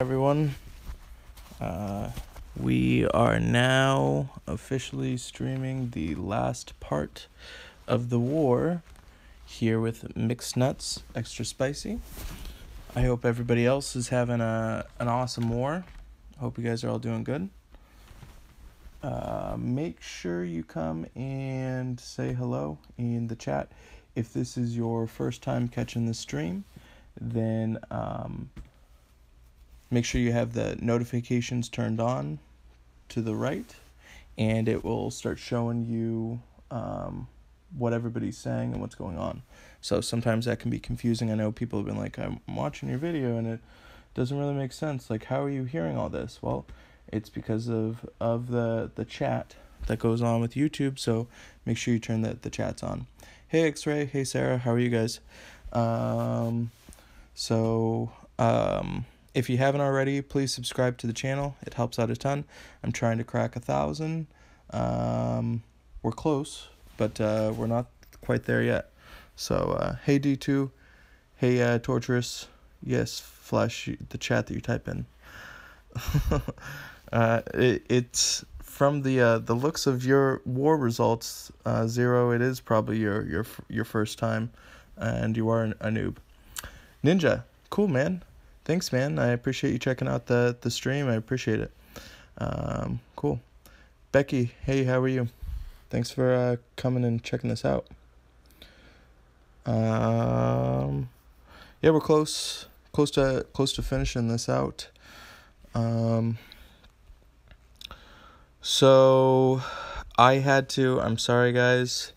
Everyone, we are now officially streaming the last part of the war here with Mixed Nuts Extra Spicy. I hope everybody else is having an awesome war. Hope you guys are all doing good. Make sure you come and say hello in the chat. If this is your first time catching the stream, then make sure you have the notifications turned on to the right, and it will start showing you what everybody's saying and what's going on. So sometimes that can be confusing. I know people have been like, I'm watching your video and it doesn't really make sense. Like, how are you hearing all this? Well, it's because of the chat that goes on with YouTube, so make sure you turn the chats on. Hey X-Ray, hey Sarah, how are you guys? If you haven't already, please subscribe to the channel. It helps out a ton. I'm trying to crack 1,000. We're close, but we're not quite there yet. So, hey D2, hey Torturous, yes, flash the chat that you type in. It's from the looks of your war results, Zero. It is probably your first time, and you are a noob. Ninja, cool man. Thanks, man. I appreciate you checking out the stream. I appreciate it. Cool. Becky, hey, how are you? Thanks for coming and checking this out. Yeah, we're close to finishing this out. So I'm sorry guys,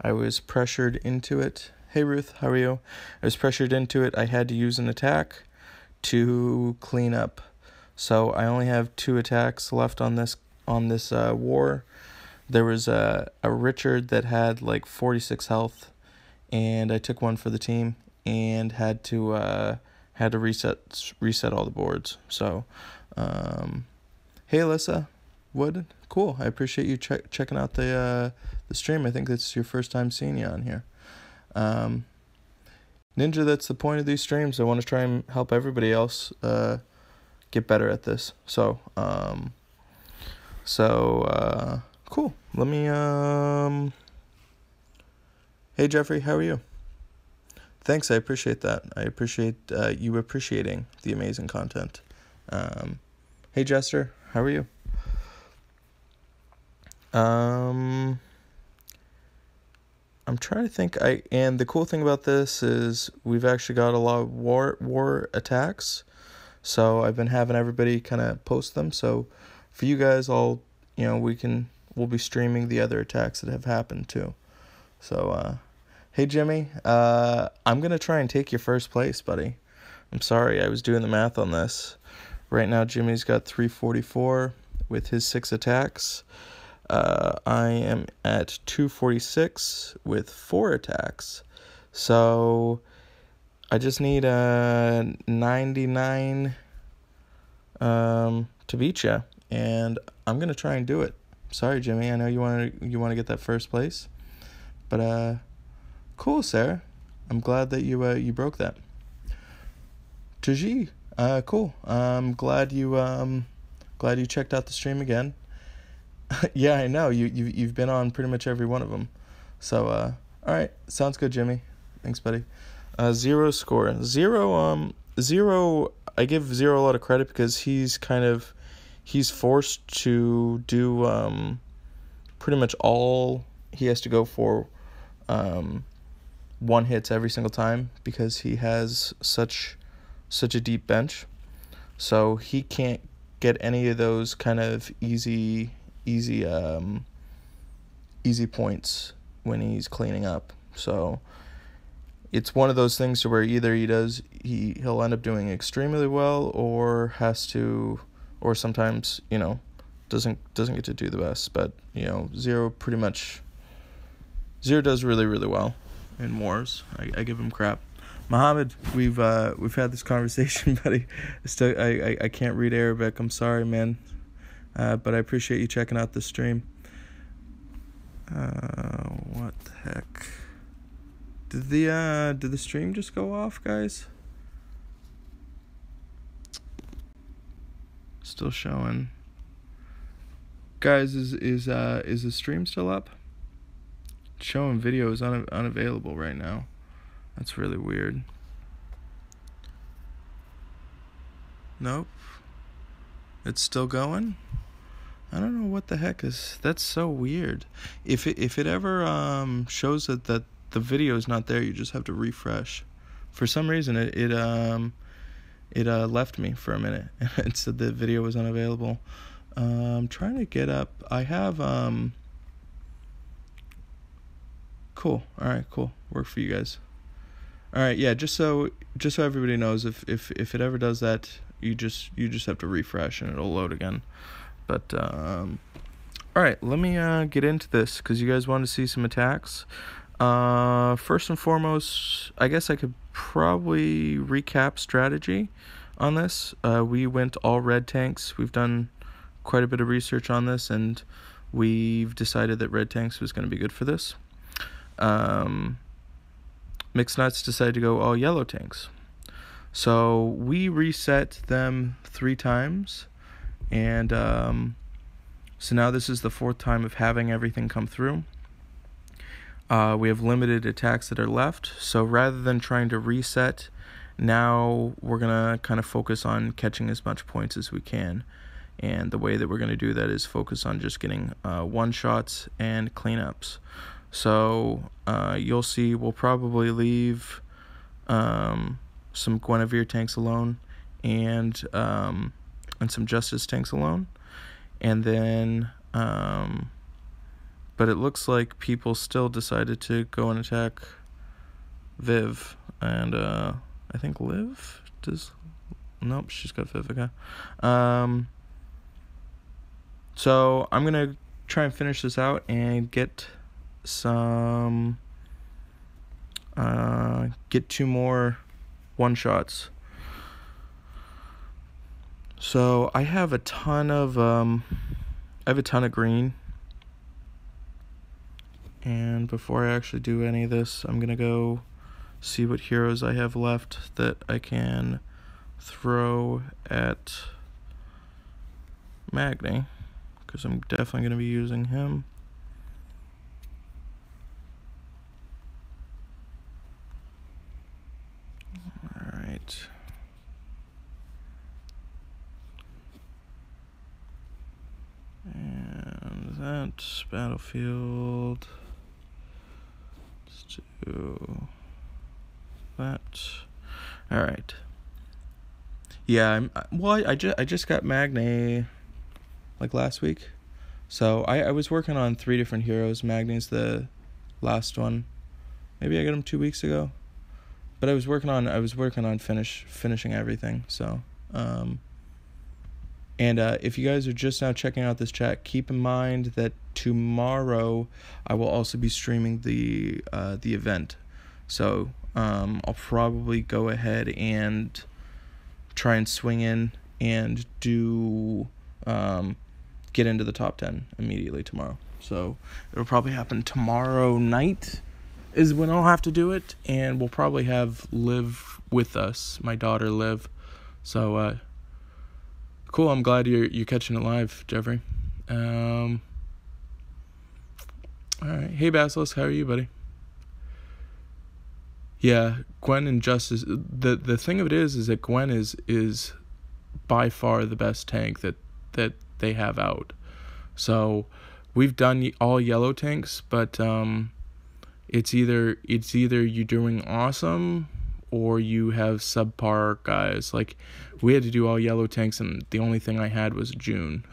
I was pressured into it. Hey Ruth, how are you? I was pressured into it. I had to use an attack to clean up. So I only have 2 attacks left on this war. There was a Richard that had like 46 health, and I took one for the team and had to reset all the boards. So hey Alyssa Wood, cool. I appreciate you checking out the stream. I think it's your first time seeing you on here. Ninja, that's the point of these streams. I want to try and help everybody else get better at this. So cool. Let me hey Jeffrey, how are you? Thanks, I appreciate that. I appreciate you appreciating the amazing content. Hey Jester, how are you? I'm trying to think. And the cool thing about this is we've actually got a lot of war attacks. So I've been having everybody kind of post them. So for you guys, we'll be streaming the other attacks that have happened too. So hey Jimmy, I'm gonna try and take your first place, buddy. I'm sorry, I was doing the math on this. Right now Jimmy's got 344 with his 6 attacks. I am at 246 with 4 attacks. So I just need a 99 to beat you, and I'm gonna try and do it. Sorry, Jimmy. I know you want to get that first place, but cool, Sarah. I'm glad that you broke that. Taji, cool. I'm glad you checked out the stream again. Yeah, I know. You've been on pretty much every one of them. So, all right. Sounds good, Jimmy. Thanks, buddy. Zero score. Zero, I give Zero a lot of credit because he's forced to do, pretty much all he has to go for, 1 hits every single time because he has such a deep bench. So he can't get any of those kind of easy points when he's cleaning up. So it's one of those things to where either he'll end up doing extremely well or sometimes doesn't get to do the best. But Zero does really, really well in wars. I give him crap. Mohammed, we've had this conversation, buddy. I can't read Arabic. I'm sorry, man. But I appreciate you checking out the stream. What the heck? Did the stream just go off, guys? Still showing. Guys, is the stream still up? Showing video is unavailable right now. That's really weird. Nope. It's still going? I don't know what the heck is. That's so weird. If it ever shows that the video is not there, you just have to refresh. For some reason it left me for a minute and it said the video was unavailable. I'm trying to get up. I have cool. All right, cool. Work for you guys. All right, yeah, just so everybody knows, if it ever does that, you just have to refresh and it'll load again. But all right, let me get into this because you guys want to see some attacks. First and foremost, I guess I could probably recap strategy on this. We went all red tanks. We've done quite a bit of research on this, and we've decided that red tanks was going to be good for this. Mixed Nuts decided to go all yellow tanks. So we reset them 3 times, and so now this is the 4th time of having everything come through. We have limited attacks that are left, so rather than trying to reset, now we're going to kind of focus on catching as much points as we can. And the way that we're going to do that is focus on just getting one-shots and cleanups. So you'll see we'll probably leave some Guinevere tanks alone and some Justice tanks alone. And then, but it looks like people still decided to go and attack Viv. And I think Liv does... Nope, she's got Viv, okay. So I'm going to try and finish this out and get some... get 2 more one-shots. So I have a ton of green. And before I actually do any of this, I'm going to go see what heroes I have left that I can throw at Magni, because I'm definitely going to be using him. Alright. And that battlefield. Let's do that. Alright. Yeah, I just got Magni like last week. So I was working on 3 different heroes. Magni's the last one. Maybe I got him 2 weeks ago. But I was working on finishing everything. So and if you guys are just now checking out this chat, keep in mind that tomorrow I will also be streaming the event. So I'll probably go ahead and try and swing in and do get into the top 10 immediately tomorrow. So it'll probably happen tomorrow night is when I'll have to do it, and we'll probably have Liv with us, my daughter Liv. So cool. I'm glad you're catching it live, Jeffrey. All right. Hey Basilisk, how are you, buddy? Yeah, Gwen and Justice. The thing of it is that Gwen is by far the best tank that they have out. So we've done all yellow tanks, but it's either you're doing awesome or you have subpar guys. Like we had to do all yellow tanks, and the only thing I had was June,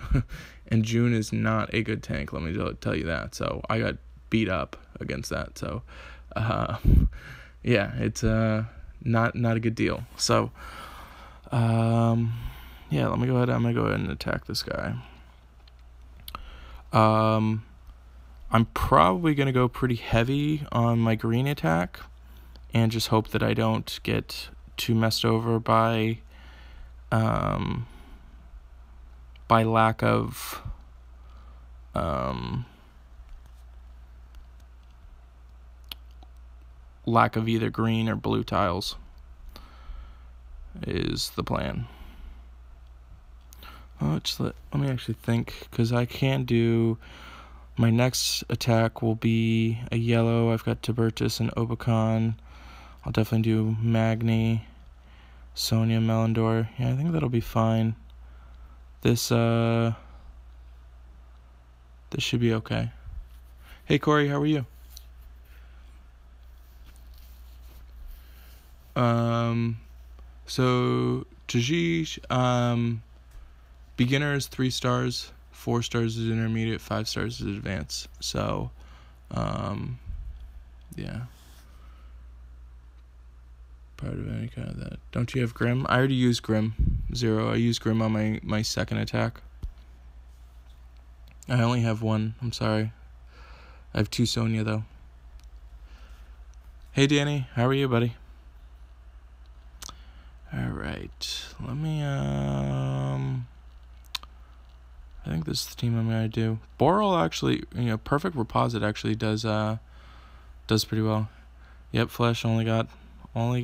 and June is not a good tank. Let me tell you that. So I got beat up against that. So yeah, it's not a good deal. So yeah, let me go ahead. I'm gonna go ahead and attack this guy. I'm probably gonna go pretty heavy on my green attack, and just hope that I don't get too messed over by lack of either green or blue tiles is the plan. Let me actually think, because I can't do... My next attack will be a yellow. I've got Tiburtus and Obacon. I'll definitely do Magni, Sonia, Melindor. Yeah, I think that'll be fine. This should be okay. Hey, Corey, how are you? So, Tajish, beginners, 3 stars, 4 stars is intermediate, 5 stars is advanced. So, yeah. Part of any kind of that. Don't you have Grim? I already used Grim. 0. I used Grim on my second attack. I only have 1. I'm sorry. I have 2 Sonia, though. Hey, Danny. How are you, buddy? Alright. Let me, I think this is the team I'm going to do. Boral actually, Perfect Reposit actually does pretty well. Yep, Flesh only got one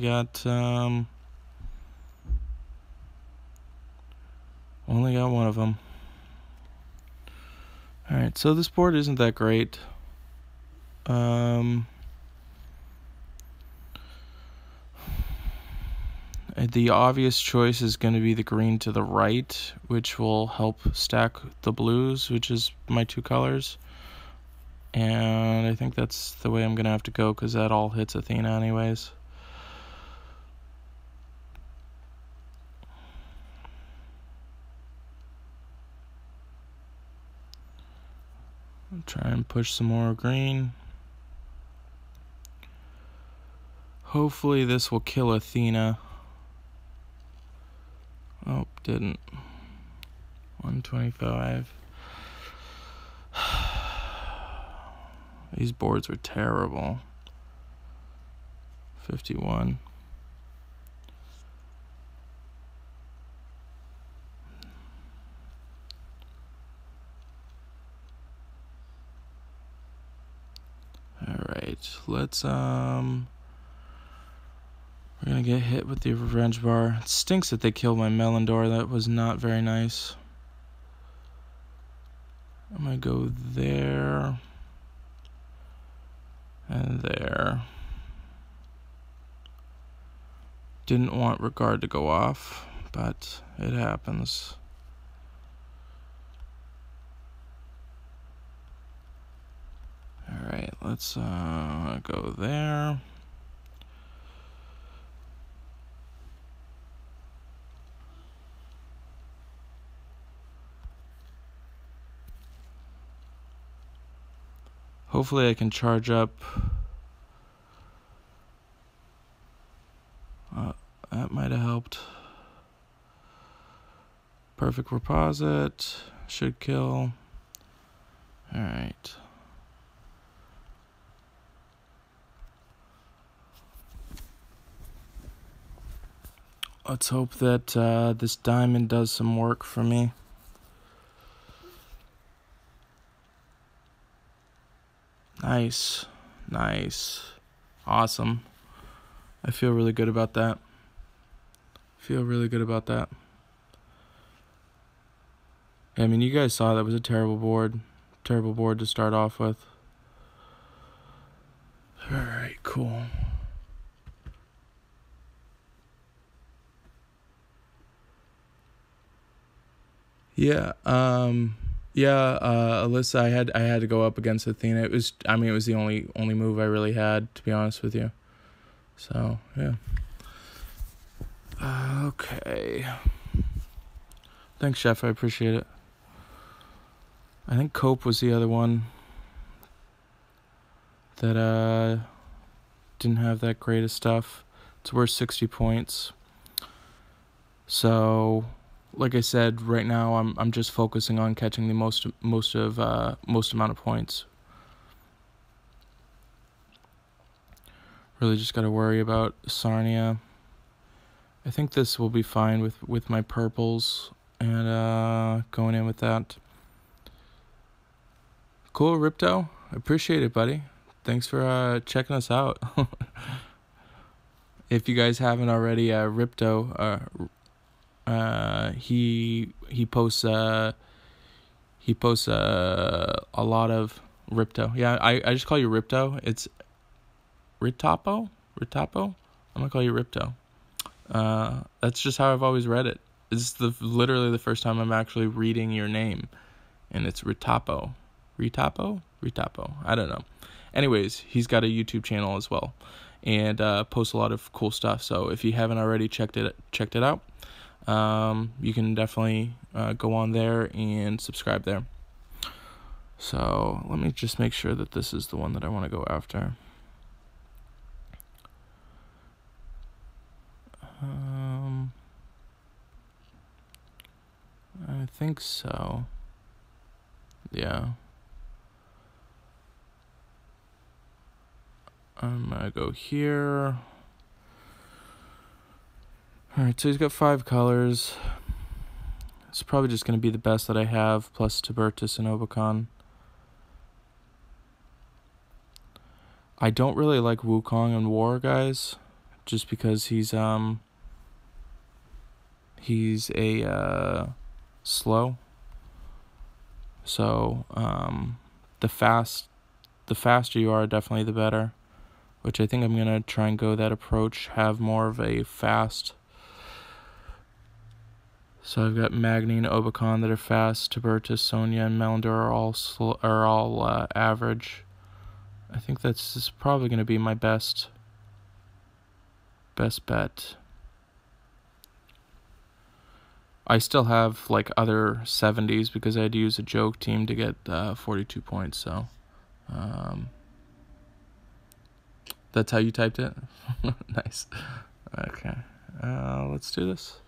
of them. Alright, so this board isn't that great. The obvious choice is going to be the green to the right, which will help stack the blues, which is my 2 colors. And I think that's the way I'm going to have to go, because that all hits Athena anyways. I'll try and push some more green. Hopefully this will kill Athena. Oh, didn't. 125. These boards were terrible. 51. Alright, let's we're gonna get hit with the revenge bar. It stinks that they killed my Melindor. That was not very nice. I'm gonna go there and there. Didn't want Regard to go off, but it happens. Alright, let's go there. Hopefully I can charge up. That might have helped. Perfect Reposit. Should kill. Alright. Let's hope that this diamond does some work for me. Nice. Nice. Awesome. I feel really good about that. I mean, you guys saw that was a terrible board. Terrible board to start off with. Alright, cool. Yeah, Alyssa, I had to go up against Athena. It was the only move I really had, to be honest with you. So, yeah. Okay. Thanks, Chef. I appreciate it. I think Cope was the other one that didn't have that great of stuff. It's worth 60 points. So, like I said, right now I'm just focusing on catching the most amount of points. Really just got to worry about Sarnia. I think this will be fine with my purples and going in with that. Cool, Ripto. I appreciate it, buddy. Thanks for checking us out. If you guys haven't already, Ripto, He posts a lot of Ripto. Yeah, I just call you Ripto. It's Ritapo. I'm gonna call you Ripto. That's just how I've always read it. It's literally the first time I'm actually reading your name, and it's Ritapo. I don't know. Anyways, he's got a YouTube channel as well, and posts a lot of cool stuff. So if you haven't already checked it out, you can definitely go on there and subscribe there. So let me just make sure that this is the one that I want to go after. I think so. Yeah. I'm gonna go here. Alright, so he's got 5 colors. It's probably just gonna be the best that I have, plus Tiburtus and Obacon. I don't really like Wukong and War, guys, just because he's a slow. So the faster you are, definitely the better. Which I think I'm gonna try and go that approach. Have more of a fast. So I've got Magni and Obacon that are fast. Tiburtus, Sonya, and Melindor are all average. I think this is probably gonna be my best bet. I still have like other 70s because I had to use a joke team to get 42 points. So that's how you typed it. Nice. Okay, let's do this.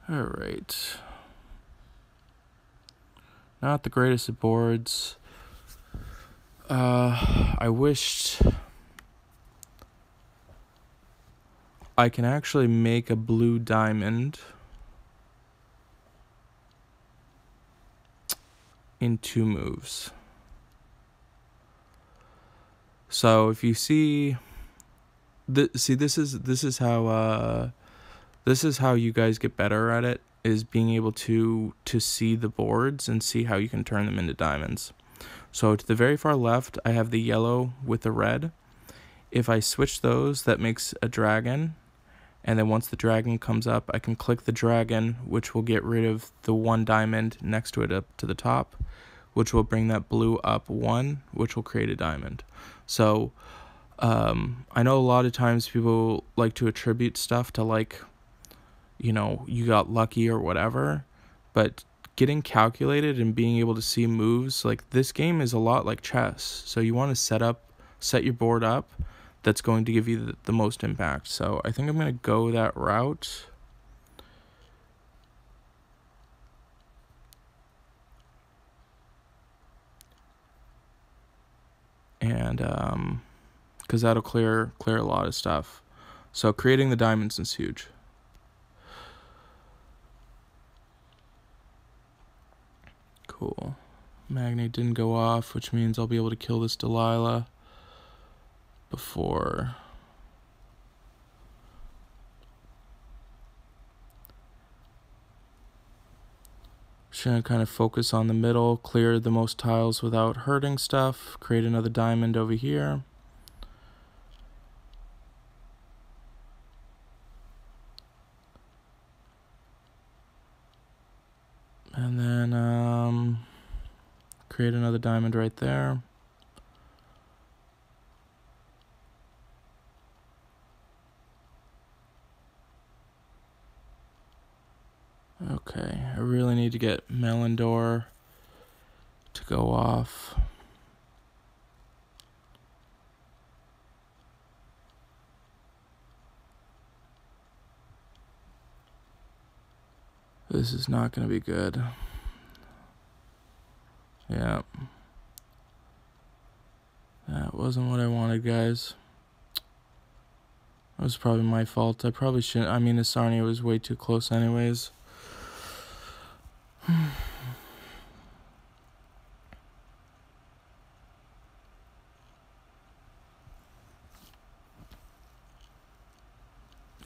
All right. Not the greatest of boards. I wished I can actually make a blue diamond in 2 moves. So if you see, this is how you guys get better at it, is being able to see the boards and see how you can turn them into diamonds. So to the very far left, I have the yellow with the red. If I switch those, that makes a dragon. And then once the dragon comes up, I can click the dragon, which will get rid of the 1 diamond next to it up to the top, which will bring that blue up 1, which will create a diamond. So I know a lot of times people like to attribute stuff to, like, you know, you got lucky or whatever, but getting calculated and being able to see moves, like, this game is a lot like chess. So you want to set your board up that's going to give you the most impact. So I think I'm going to go that route. And because that'll clear a lot of stuff. So creating the diamonds is huge. Cool. Magni didn't go off, which means I'll be able to kill this Delilah before. Just gonna kind of focus on the middle, clear the most tiles without hurting stuff, create another diamond over here. And then create another diamond right there. Okay, I really need to get Melindor to go off. This is not going to be good. Yeah. That wasn't what I wanted, guys. That was probably my fault. I probably shouldn't. I mean, the Sarnia was way too close anyways.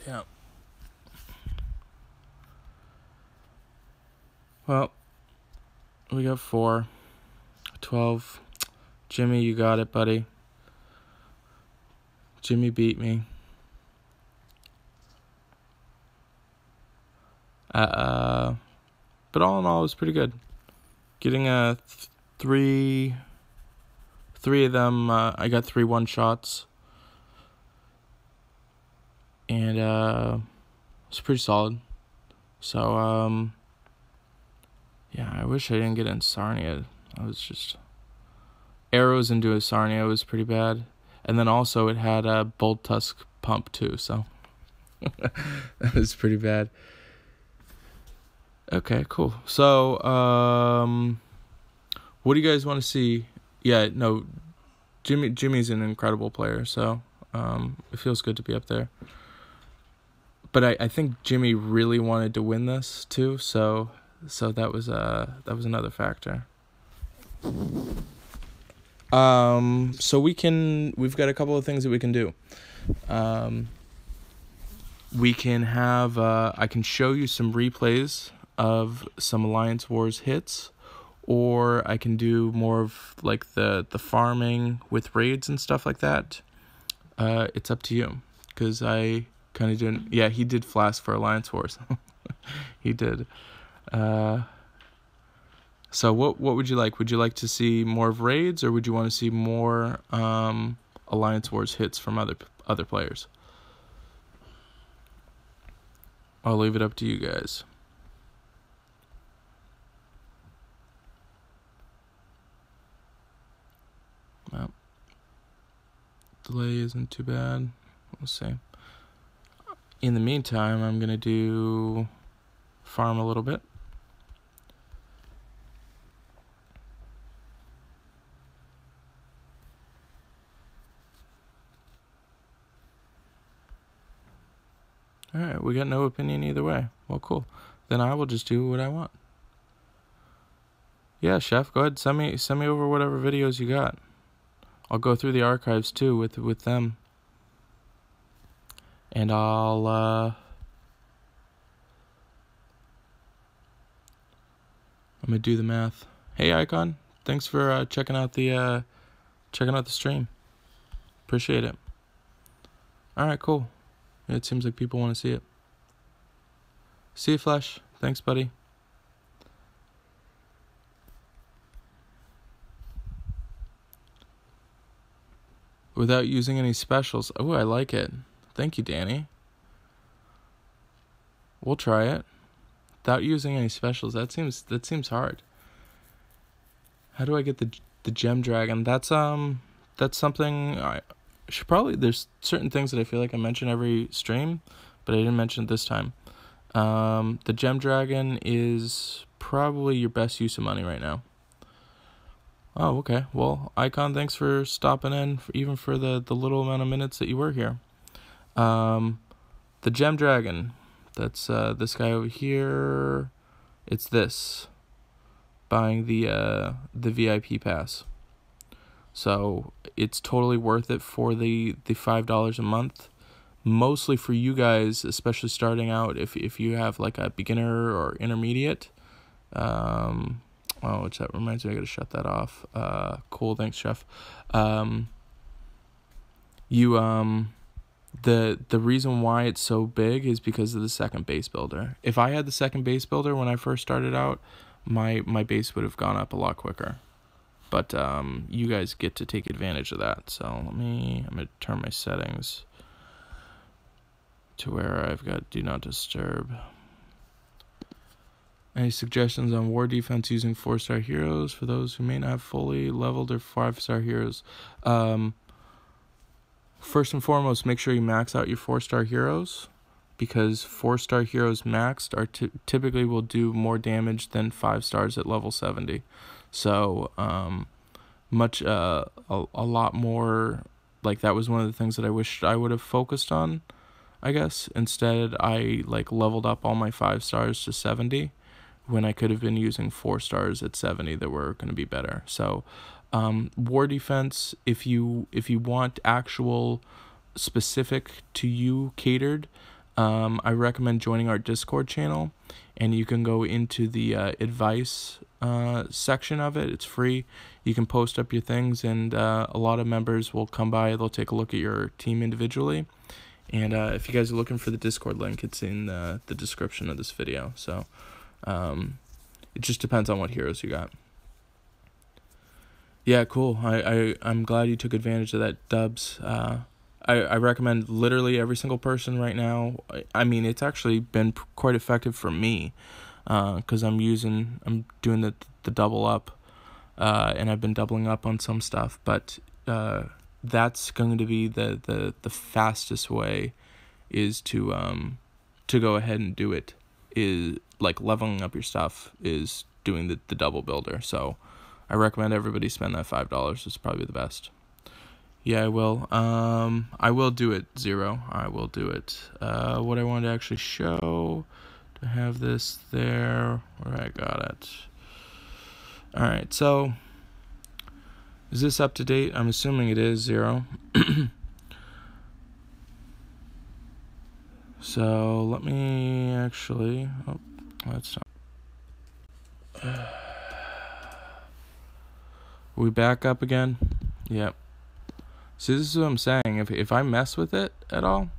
Yeah. Well, we got 4. 12. Jimmy, you got it, buddy. Jimmy beat me. But all in all, it was pretty good. Getting three of them, I got 3 one-shots. And it's pretty solid. So, yeah, I wish I didn't get in Sarnia. I was just... Arrows into a Sarnia was pretty bad. And then also it had a Bold Tusk pump too, so... that was pretty bad. Okay, cool. So, what do you guys want to see? Yeah, no, Jimmy's an incredible player, so it feels good to be up there. But I think Jimmy really wanted to win this too, so that was another factor. So we've got a couple of things that we can do. We can have I can show you some replays of some Alliance Wars hits, or I can do more of like the farming with raids and stuff like that. It's up to you, because I kind of didn't... Yeah, he did flask for Alliance Wars. He did. So what would you like? Would you like to see more of raids, or would you want to see more Alliance Wars hits from other players? I'll leave it up to you guys. Well, delay isn't too bad. We'll see. In the meantime, I'm going to farm a little bit. Alright, we got no opinion either way. Well, cool. Then I will just do what I want. Yeah, Chef, go ahead, send me over whatever videos you got. I'll go through the archives too with them. And I'm gonna do the math. Hey Icon, thanks for checking out the stream. Appreciate it. Alright, cool. It seems like people want to see it. See you, Flash. Thanks, buddy. Without using any specials. Oh, I like it. Thank you, Danny. We'll try it. Without using any specials. That seems hard. How do I get the gem dragon? That's something I should probably... There's certain things that I feel like I mention every stream, but I didn't mention it this time. The gem dragon is probably your best use of money right now. Oh, okay. Well, Icon, thanks for stopping in, even for the little amount of minutes that you were here. The gem dragon, that's this guy over here. It's this, buying the VIP pass. So it's totally worth it for the $5 a month. Mostly for you guys, especially starting out, if you have like a beginner or intermediate. Oh, which that reminds me, I gotta shut that off. Cool, thanks, Chef. The reason why it's so big is because of the second base builder. If I had the second base builder when I first started out, my base would have gone up a lot quicker. But you guys get to take advantage of that. So I'm gonna turn my settings to where I've got do not disturb. Any suggestions on war defense using 4-star heroes for those who may not have fully leveled their 5-star heroes? First and foremost, make sure you max out your 4-star heroes, because 4-star heroes maxed are typically will do more damage than 5 stars at level 70. So a lot more. Like, that was one of the things that I wished I would have focused on, I guess. Instead, I leveled up all my 5 stars to 70 when I could have been using 4 stars at 70 that were going to be better. So war defense, if you want actual specific to you catered, I recommend joining our Discord channel, and you can go into the advice section of it. It's free. You can post up your things, and a lot of members will come by. They'll take a look at your team individually. And if you guys are looking for the Discord link, it's in the description of this video. So it just depends on what heroes you got. Yeah, cool. I'm glad you took advantage of that, Dubs. I recommend literally every single person right now. I mean, it's actually been quite effective for me, because I'm doing the double up, and I've been doubling up on some stuff. But that's going to be the fastest way is to go ahead and do it. Is like leveling up your stuff is doing the double builder. So I recommend everybody spend that $5. It's probably the best. Yeah, I will. I will do it, Zero. I will do it. What I wanted to actually show, to have this there, where I got it. Alright, so, is this up to date? I'm assuming it is, Zero. So, let me actually, that's not. We back up again? Yep. See, this is what I'm saying. If I mess with it at all,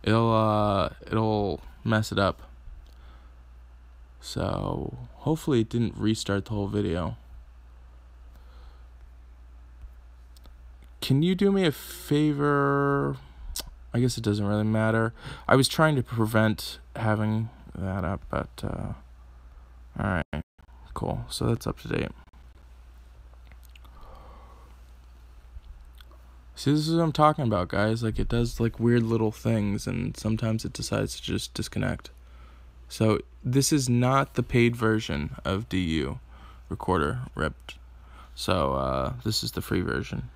it'll mess it up. So hopefully it didn't restart the whole video. Can you do me a favor? I guess it doesn't really matter. I was trying to prevent having that up, but alright, cool. So that's up to date. See, this is what I'm talking about, guys. Like, it does, like, weird little things, and sometimes it decides to just disconnect. So, this is not the paid version of DU Recorder ripped. So, this is the free version.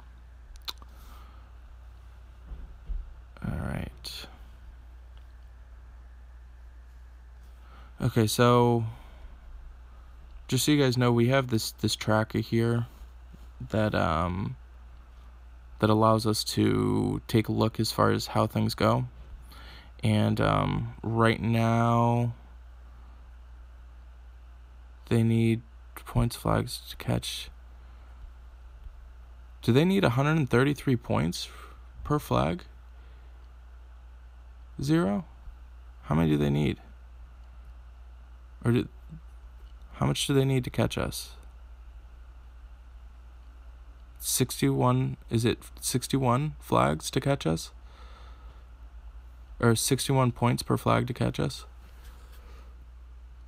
Alright. Okay, so, just so you guys know, we have this tracker here that allows us to take a look as far as how things go. And right now, they need points flags to catch. Do they need 133 points per flag? Zero? How many do they need? How much do they need to catch us? 61, is it 61 flags to catch us? Or 61 points per flag to catch us?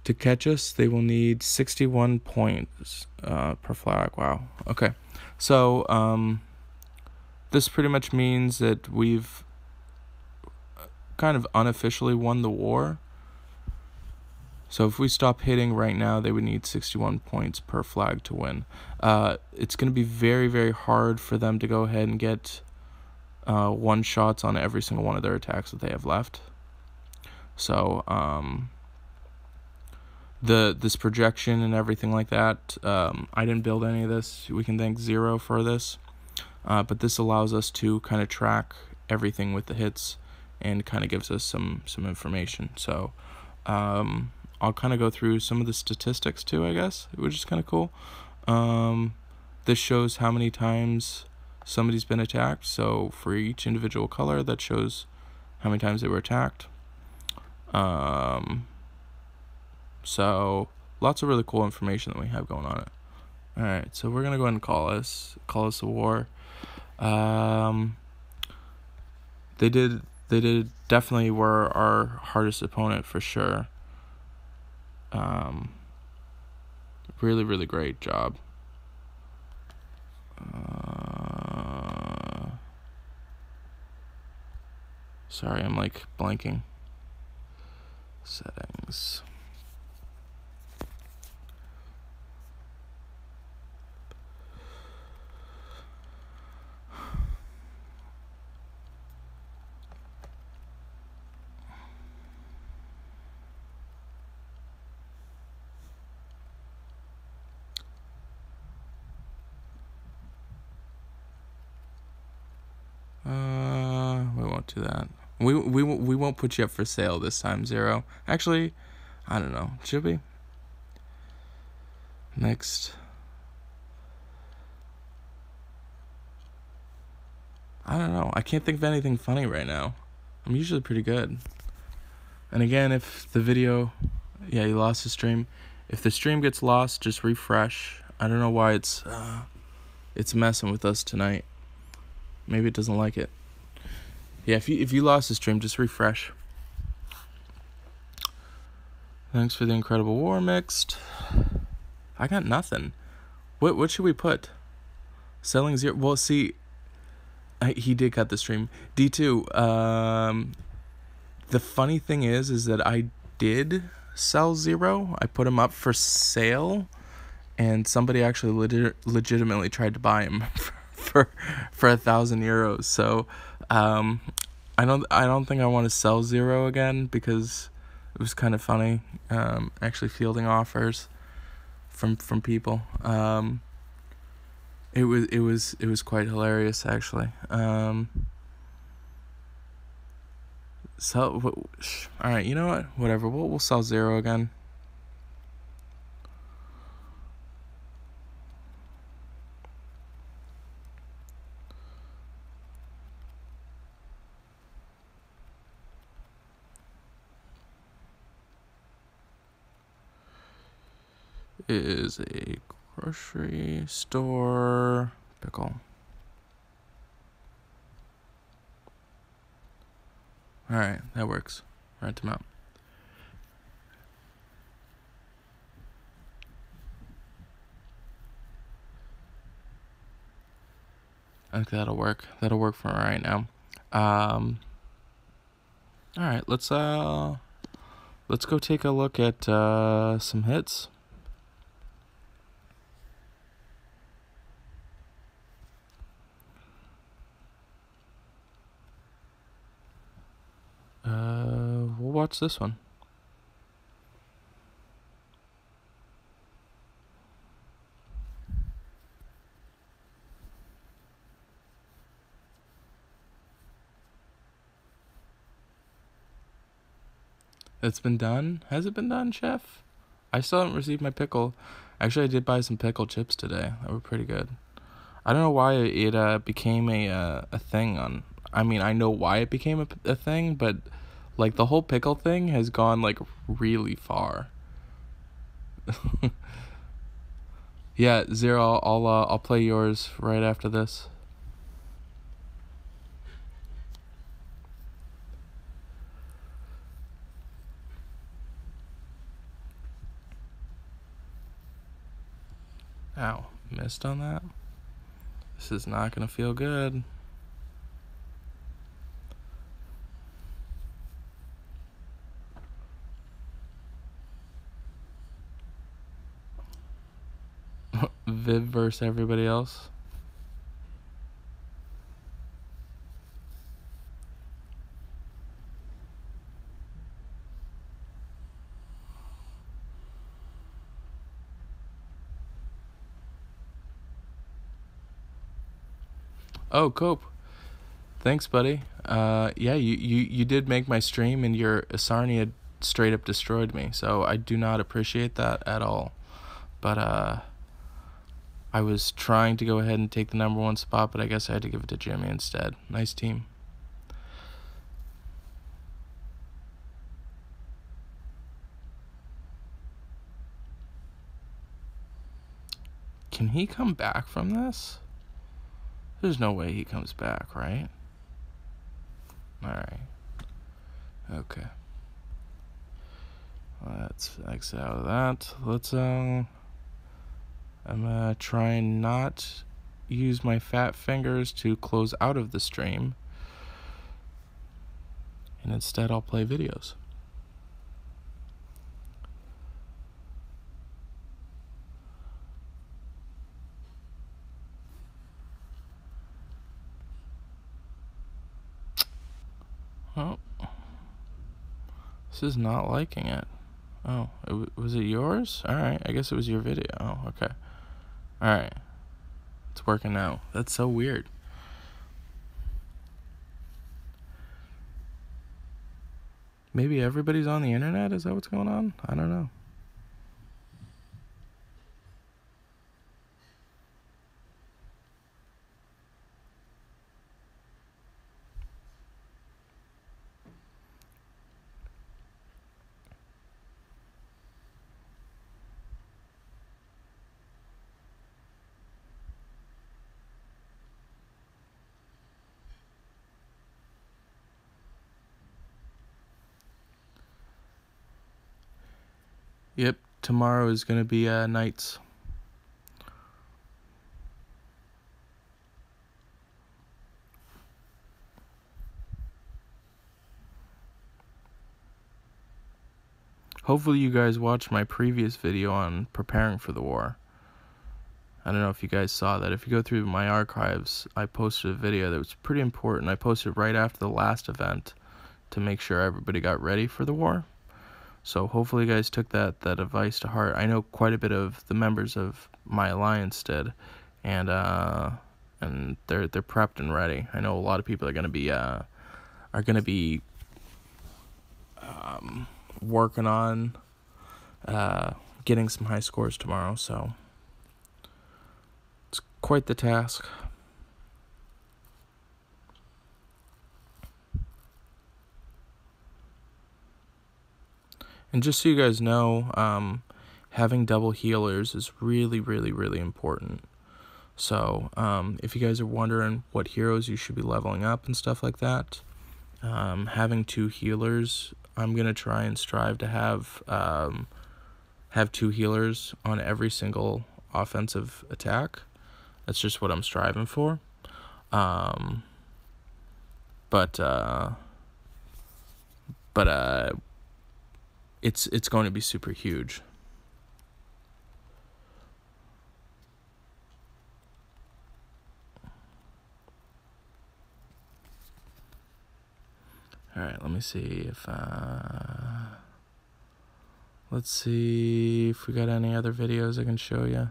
To catch us, they will need 61 points per flag. Wow. Okay. So, this pretty much means that we've kind of unofficially won the war. So if we stop hitting right now, they would need 61 points per flag to win. It's going to be very, very hard for them to go ahead and get one-shots on every single one of their attacks that they have left. So this projection and everything like that, I didn't build any of this. We can thank Zero for this. But this allows us to kind of track everything with the hits and kind of gives us some information. So I'll kind of go through some of the statistics too, I guess, which is kind of cool. This shows how many times somebody's been attacked. So for each individual color, that shows how many times they were attacked. So lots of really cool information that we have going on it. All right, so we're gonna go ahead and call us a war. They did definitely were our hardest opponent for sure. Really, really great job. Sorry, I'm like blanking. Settings. We won't do that. We won't put you up for sale this time, Zero. Actually, I don't know. Should we? Next. I don't know. I can't think of anything funny right now. I'm usually pretty good. And again, if the video... Yeah, you lost the stream. If the stream gets lost, just refresh. I don't know why it's messing with us tonight. Maybe it doesn't like it. Yeah, if you lost the stream, just refresh. Thanks for the Incredible War mixed. I got nothing. What should we put? Selling zero. Well, see, he did cut the stream. D2. The funny thing is that I did sell zero. I put him up for sale, and somebody actually legitimately tried to buy him for 1,000 euros. So, I don't think I want to sell zero again because it was kind of funny. Actually fielding offers from people. It was quite hilarious actually. All right, you know what? Whatever. We'll sell zero again. It is a grocery store pickle. All right, that works. Write them out. I think that'll work. That'll work for me right now. All right, let's go take a look at some hits. We'll watch this one. It's been done? Has it been done, Chef? I still haven't received my pickle. Actually, I did buy some pickle chips today. They were pretty good. I don't know why it became a thing on... I mean, I know why it became a thing, but like the whole pickle thing has gone like really far. Yeah, Zero, I'll play yours right after this. Ow, missed on that. This is not gonna feel good. Viv versus everybody else. Oh, Cope. Thanks, buddy. Yeah, you did make my stream, and your Asarnia straight up destroyed me. So I do not appreciate that at all. But I was trying to go ahead and take the #1 spot, but I guess I had to give it to Jimmy instead. Nice team. Can he come back from this? There's no way he comes back, right? Alright. Okay. Let's exit out of that. Let's, I'm gonna try and not use my fat fingers to close out of the stream. And instead I'll play videos. Oh, this is not liking it. Oh, was it yours? Alright, I guess it was your video. Oh, okay. Alright. It's working now. That's so weird. Maybe everybody's on the internet? Is that what's going on? I don't know. Yep, tomorrow is going to be nights. Hopefully you guys watched my previous video on preparing for the war. I don't know if you guys saw that. If you go through my archives, I posted a video that was pretty important. I posted it right after the last event to make sure everybody got ready for the war. So hopefully you guys took that advice to heart. I know quite a bit of the members of my alliance did, and they're prepped and ready. I know a lot of people are gonna be working on getting some high scores tomorrow. So it's quite the task. And just so you guys know, having double healers is really, really, really important. So if you guys are wondering what heroes you should be leveling up and stuff like that, having 2 healers, I'm going to try and strive to have 2 healers on every single offensive attack. That's just what I'm striving for. But it's going to be super huge. All right, let me see if let's see if we got any other videos I can show you.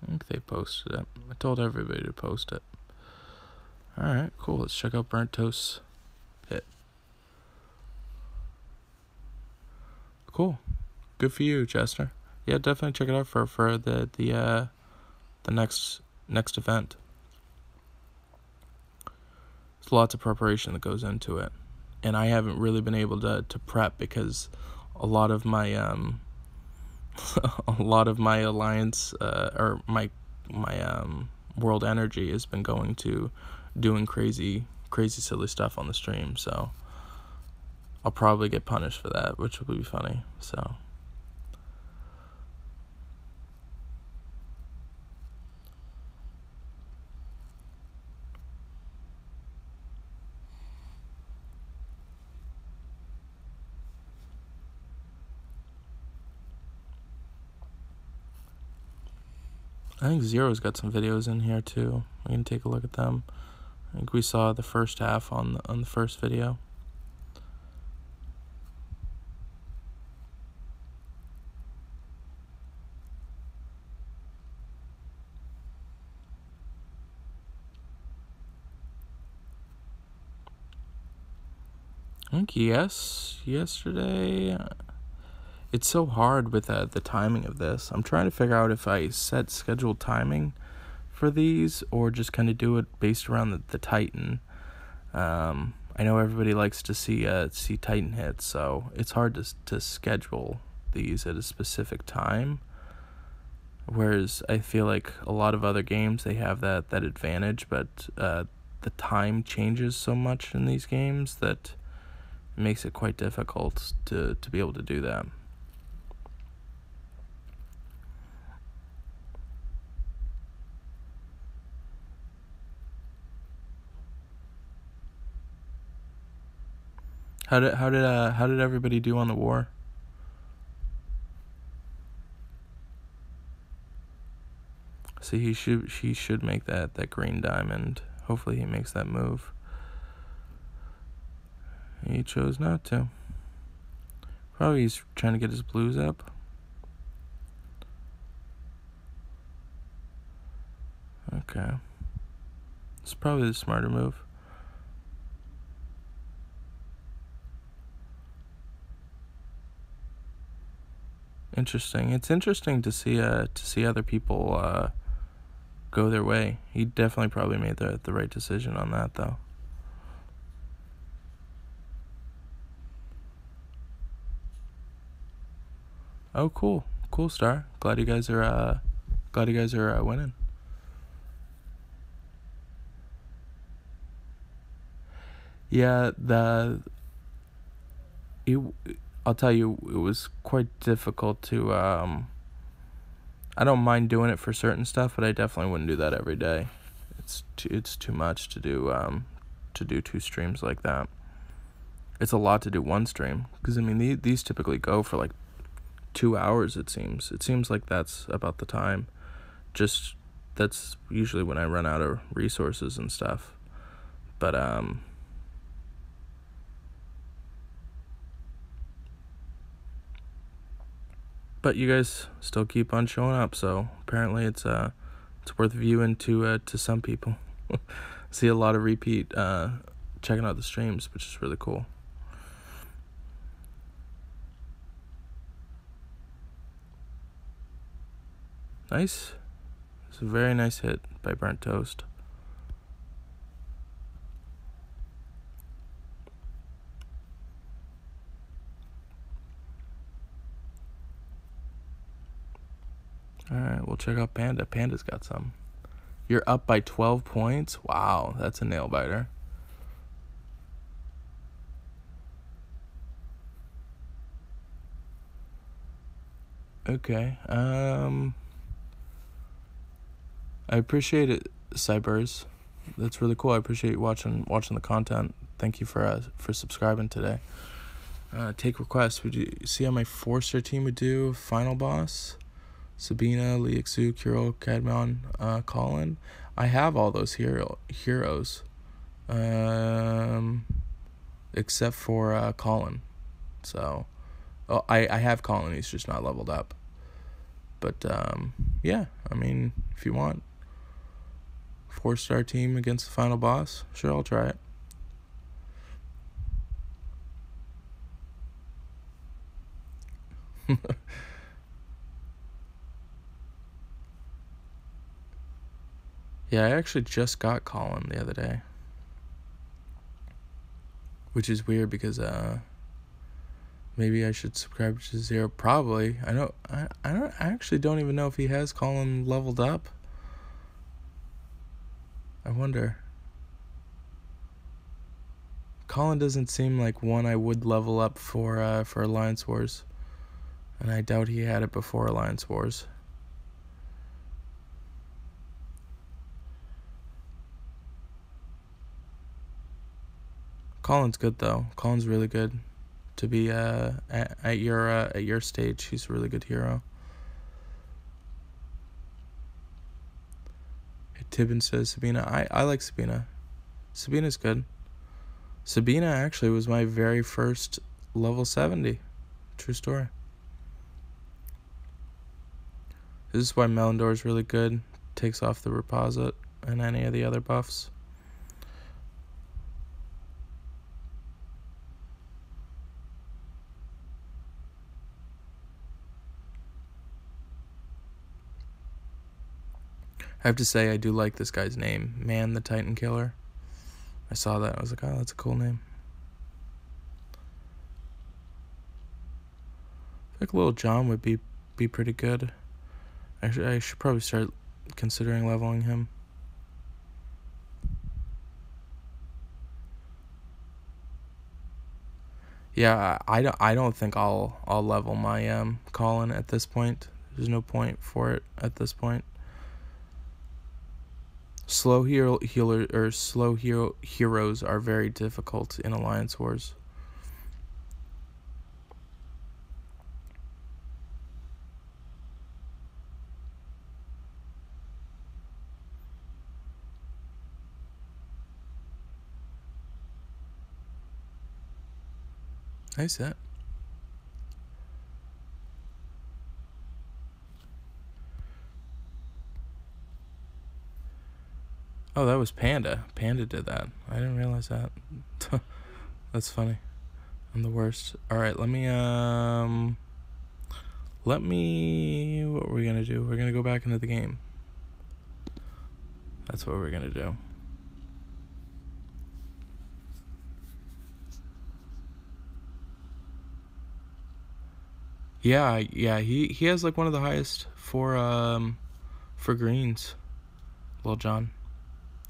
I think they posted it. I told everybody to post it. Alright, cool. Let's check out Burnt Toast's hit. Cool. Good for you, Chester. Yeah, definitely check it out for the next event. There's lots of preparation that goes into it. And I haven't really been able to prep because a lot of my alliance or my world energy has been going to doing crazy silly stuff on the stream, so I'll probably get punished for that, which will be funny. So I think Zero's got some videos in here too. We can take a look at them. I think we saw the first half on the first video. I think yesterday. It's so hard with the timing of this. I'm trying to figure out if I set scheduled timing for these or just kind of do it based around the Titan. I know everybody likes to see Titan hits, so it's hard to schedule these at a specific time. Whereas I feel like a lot of other games, they have that advantage, but the time changes so much in these games that it makes it quite difficult to be able to do that. How did everybody do on the war? See, he should make that green diamond. Hopefully he makes that move. He chose not to. Probably he's trying to get his blues up. Okay. It's probably the smarter move. Interesting. It's interesting to see other people go their way. He definitely probably made the right decision on that, though. Oh, cool, Star. Glad you guys are winning. Yeah, I'll tell you, it was quite difficult to. I don't mind doing it for certain stuff, but I definitely wouldn't do that every day. It's too much to do 2 streams like that. It's a lot to do 1 stream, because I mean these typically go for like 2 hours. It seems like that's about the time. Just that's usually when I run out of resources and stuff. But you guys still keep on showing up, so apparently it's worth viewing to some people. See a lot of repeat checking out the streams, which is really cool. Nice. It's a very nice hit by Burnt Toast. Alright, we'll check out Panda. Panda's got some. You're up by 12 points? Wow, that's a nail biter. Okay. I appreciate it, Cybers. That's really cool. I appreciate you watching the content. Thank you for subscribing today. Take requests. Would you see how my 4-star team would do? Final boss, Sabina, Liexu, Kirill, Cadmon, Colin. I have all those heroes, except for Colin. So, I have Colin. He's just not leveled up. But yeah, I mean, if you want 4-star team against the final boss, sure, I'll try it. Yeah, I actually just got Colin the other day, which is weird because maybe I should subscribe to Zero. Probably. I actually don't even know if he has Colin leveled up. I wonder. Colin doesn't seem like one I would level up for Alliance Wars, and I doubt he had it before Alliance Wars. Colin's good though. Colin's really good to be at your stage. He's a really good hero. Tibbin says Sabina. I like Sabina. Sabina's good. Sabina actually was my very first level 70. True story. This is why Melindor is really good. Takes off the reposit and any of the other buffs. I have to say, I do like this guy's name, Man the Titan Killer. I saw that, I was like, oh, that's a cool name. I think Little John would be pretty good. Actually, I should probably start considering leveling him. Yeah, I don't think I'll level my Colin at this point. There's no point for it at this point. Slow heroes are very difficult in Alliance Wars. Nice set. Oh, that was Panda. Panda did that. I didn't realize that. That's funny. I'm the worst. Alright, let me, what are we gonna do? We're gonna go back into the game. That's what we're gonna do. Yeah, he has like one of the highest for greens. Lil John.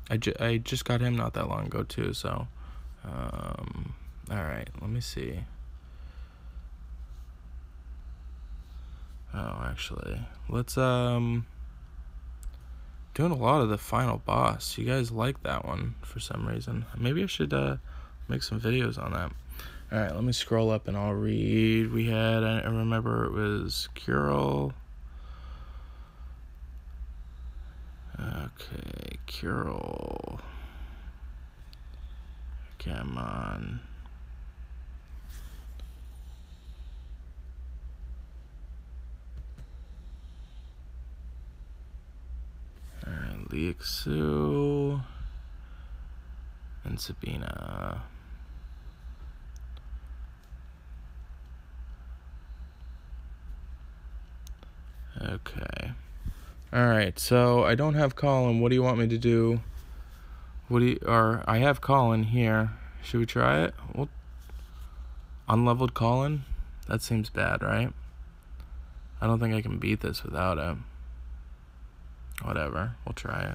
I just got him not that long ago too, so alright, let me see. Oh, actually, let's doing a lot of the final boss. You guys like that one for some reason. Maybe I should make some videos on that. Alright, let me scroll up and I'll read. We had, I remember it was Curl. Okay, Curl. Come on. Alright, Liexu and Sabina. Okay. Alright, so I don't have Colin. What do you want me to do? I have Colin here. Should we try it? Well, unleveled Colin? That seems bad, right? I don't think I can beat this without him. Whatever, we'll try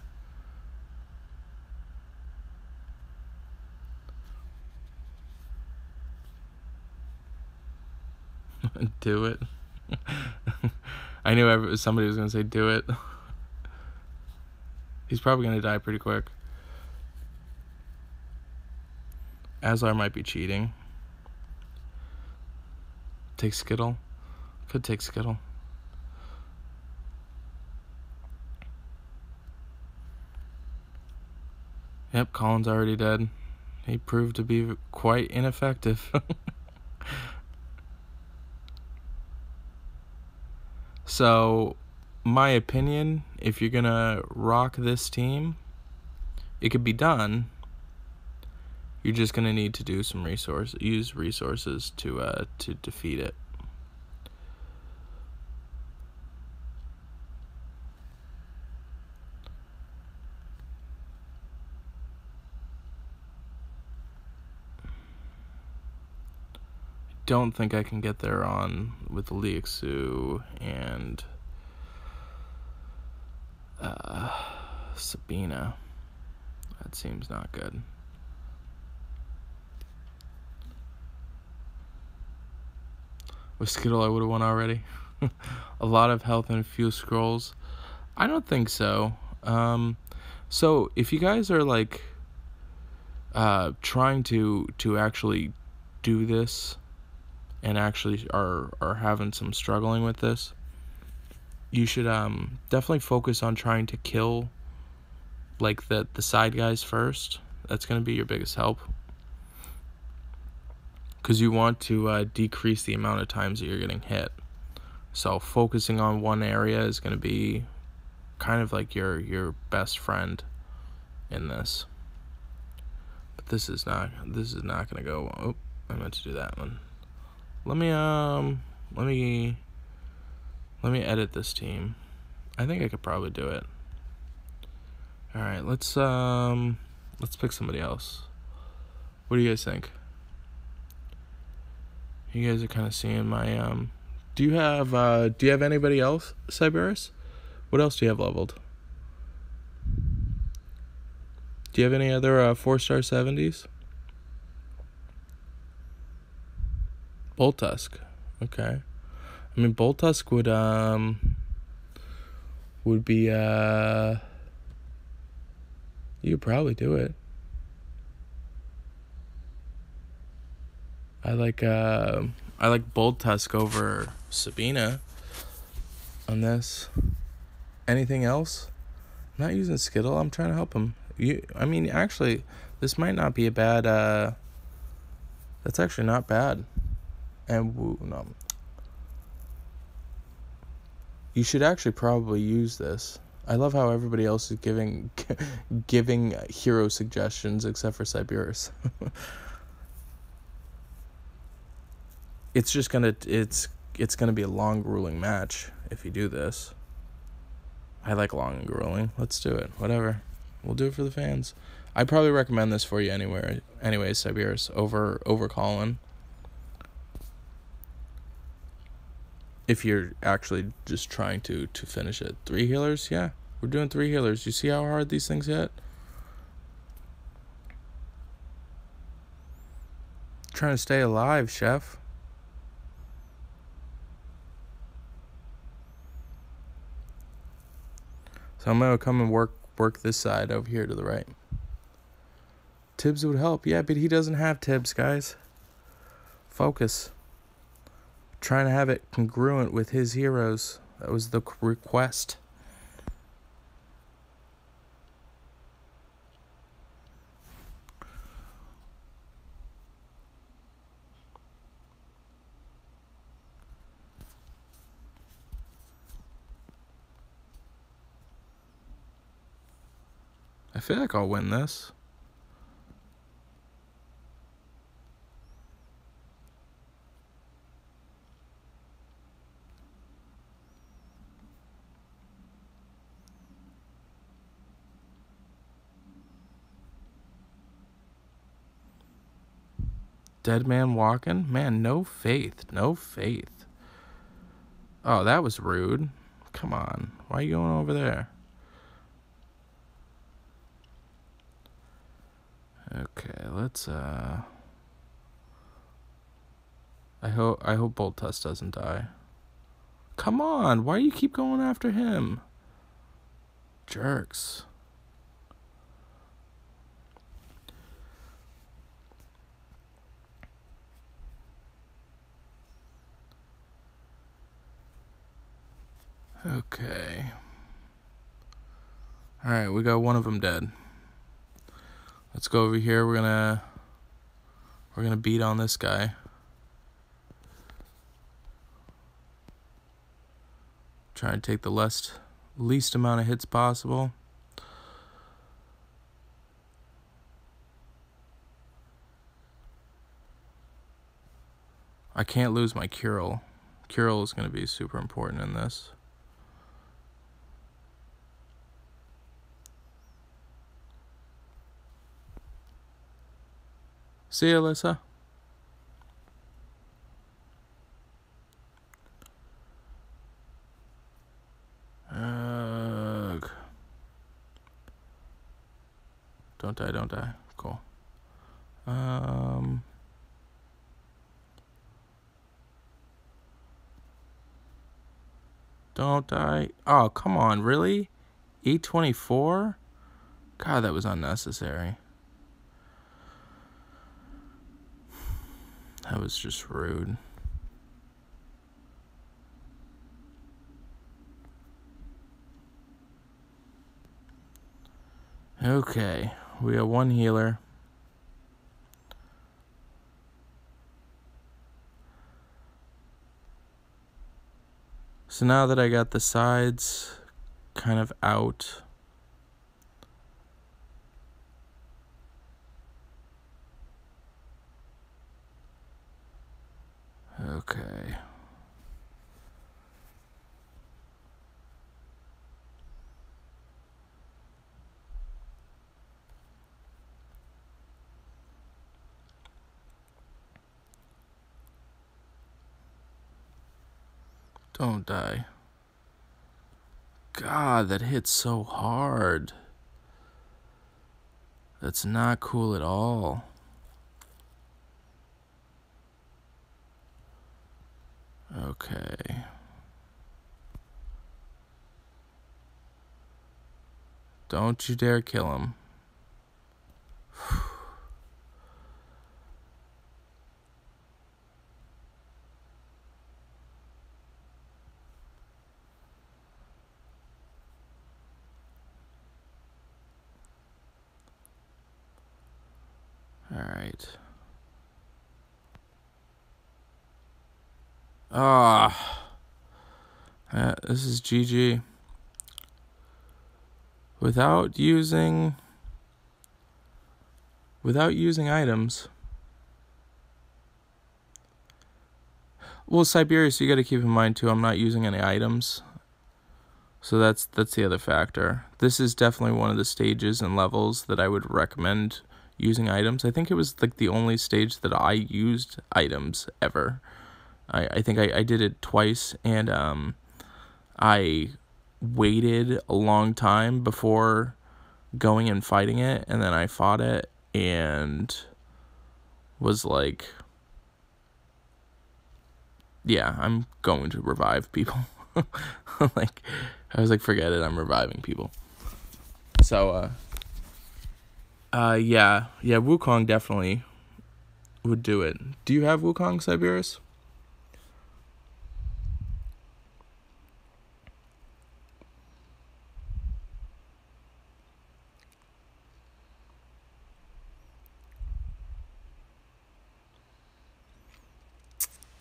it. Do it. I knew somebody was going to say do it. He's probably going to die pretty quick. Aslar might be cheating. Take Skittle. Could take Skittle. Yep, Colin's already dead. He proved to be quite ineffective. So, my opinion, if you're gonna rock this team, it could be done. You're just gonna need to do some use resources to defeat it. Don't think I can get there on with Liexu and Sabina. That seems not good. With Skittle, I would have won already. A lot of health and few scrolls. I don't think so. So if you guys are like trying to actually do this and actually are having some struggling with this, you should definitely focus on trying to kill like the side guys first. That's going to be your biggest help, because you want to decrease the amount of times that you're getting hit. So focusing on one area is going to be kind of like your best friend in this. But this is not going to go. Oh, I meant to do that one. Let me edit this team. I think I could probably do it. All right, let's pick somebody else. What do you guys think? You guys are kind of seeing my do you have anybody else, Cyberus? What else do you have leveled? Do you have any other 4-star 70s? Bolt Tusk. Okay. I mean, Bolt Tusk would be you could probably do it. I like Bolt Tusk over Sabina on this. Anything else? I'm not using Skittle. I'm trying to help him. I mean, actually, this might not be a bad. That's actually not bad. And no. You should actually probably use this. I love how everybody else is giving hero suggestions except for Siberius. It's gonna be a long, grueling match if you do this. I like long and grueling. Let's do it. Whatever. We'll do it for the fans. I'd probably recommend this for you anyways, Siberius, over Colin. If you're actually just trying to finish it. 3 healers? Yeah. We're doing 3 healers. You see how hard these things hit? Trying to stay alive, chef. So I'm going to come and work this side over here to the right. Tibbs would help. Yeah, but he doesn't have Tibbs, guys. Focus. Trying to have it congruent with his heroes. That was the request. I feel like I'll win this. Dead man walking? Man, no faith. No faith. Oh, that was rude. Come on. Why are you going over there? Okay, let's I hope Boltus doesn't die. Come on, why do you keep going after him? Jerks. Okay. Alright, we got one of them dead. Let's go over here. We're gonna beat on this guy. Try and take the least amount of hits possible. I can't lose my Curl. Curl is going to be super important in this. See you, Alyssa. Don't die, don't die. Cool. Don't die. Oh, come on, really? 824? God, that was unnecessary. That was just rude. Okay, we have one healer. So now that I got the sides kind of out, okay. Don't die. God, that hit so hard. That's not cool at all. Okay. Don't you dare kill him. Alright. This is GG. without using items. Well, Siberius, you got to keep in mind too, I'm not using any items. So that's the other factor. This is definitely one of the stages and levels that I would recommend using items. I think it was like the only stage that I used items ever. I think I did it twice, and I waited a long time before going and fighting it, and then I fought it and was like, yeah, I'm going to revive people. Like, I was like, forget it, I'm reviving people. So yeah, Wukong definitely would do it. Do you have Wukong, Siberius?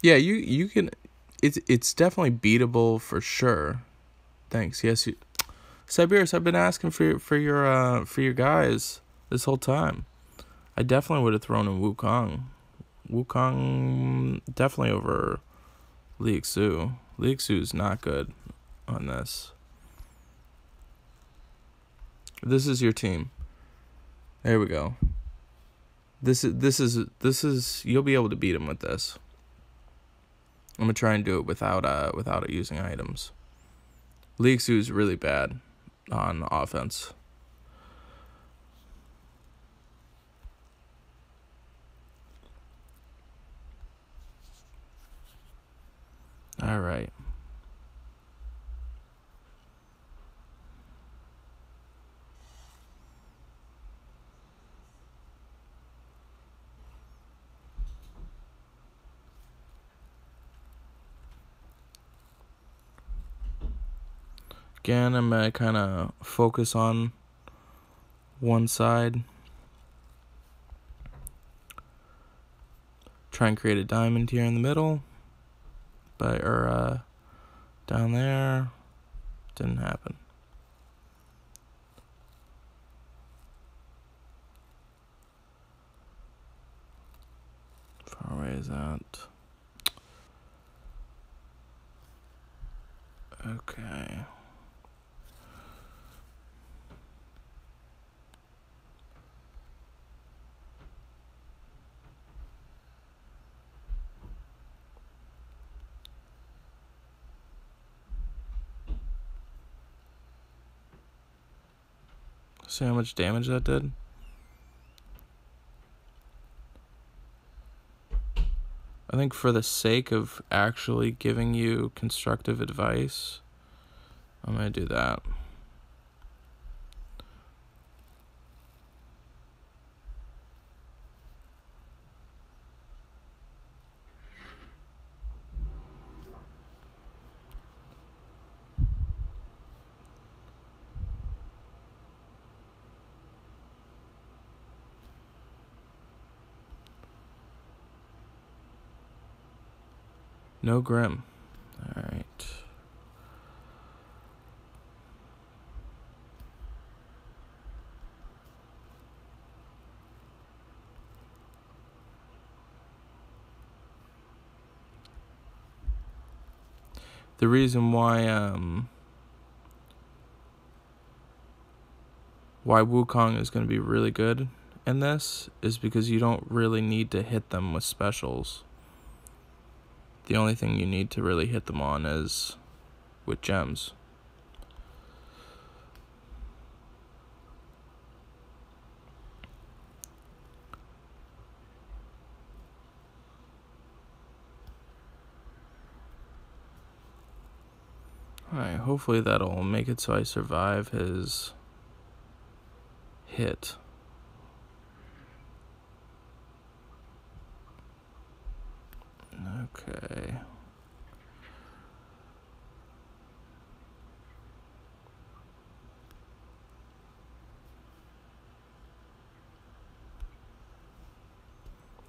Yeah, you can. It's definitely beatable for sure. Thanks. Yes, Siberius, I've been asking for your guys this whole time. I definitely would have thrown in Wukong. Wukong definitely over Li Xu. Li Xu's not good on this. This is your team. There we go. This is you'll be able to beat him with this. I'm gonna try and do it without it using items. Li Xu's really bad on offense. All right. Again, I'm going to kind of focus on one side. Try and create a diamond here in the middle. Or down there. Didn't happen. Far away is that? Okay. See how much damage that did? I think for the sake of actually giving you constructive advice, I'm going to do that. No Grim. Alright. The reason why Wukong is going to be really good in this is because you don't really need to hit them with specials. The only thing you need to really hit them on is with gems. Alright, hopefully that'll make it so I survive his hit. Okay.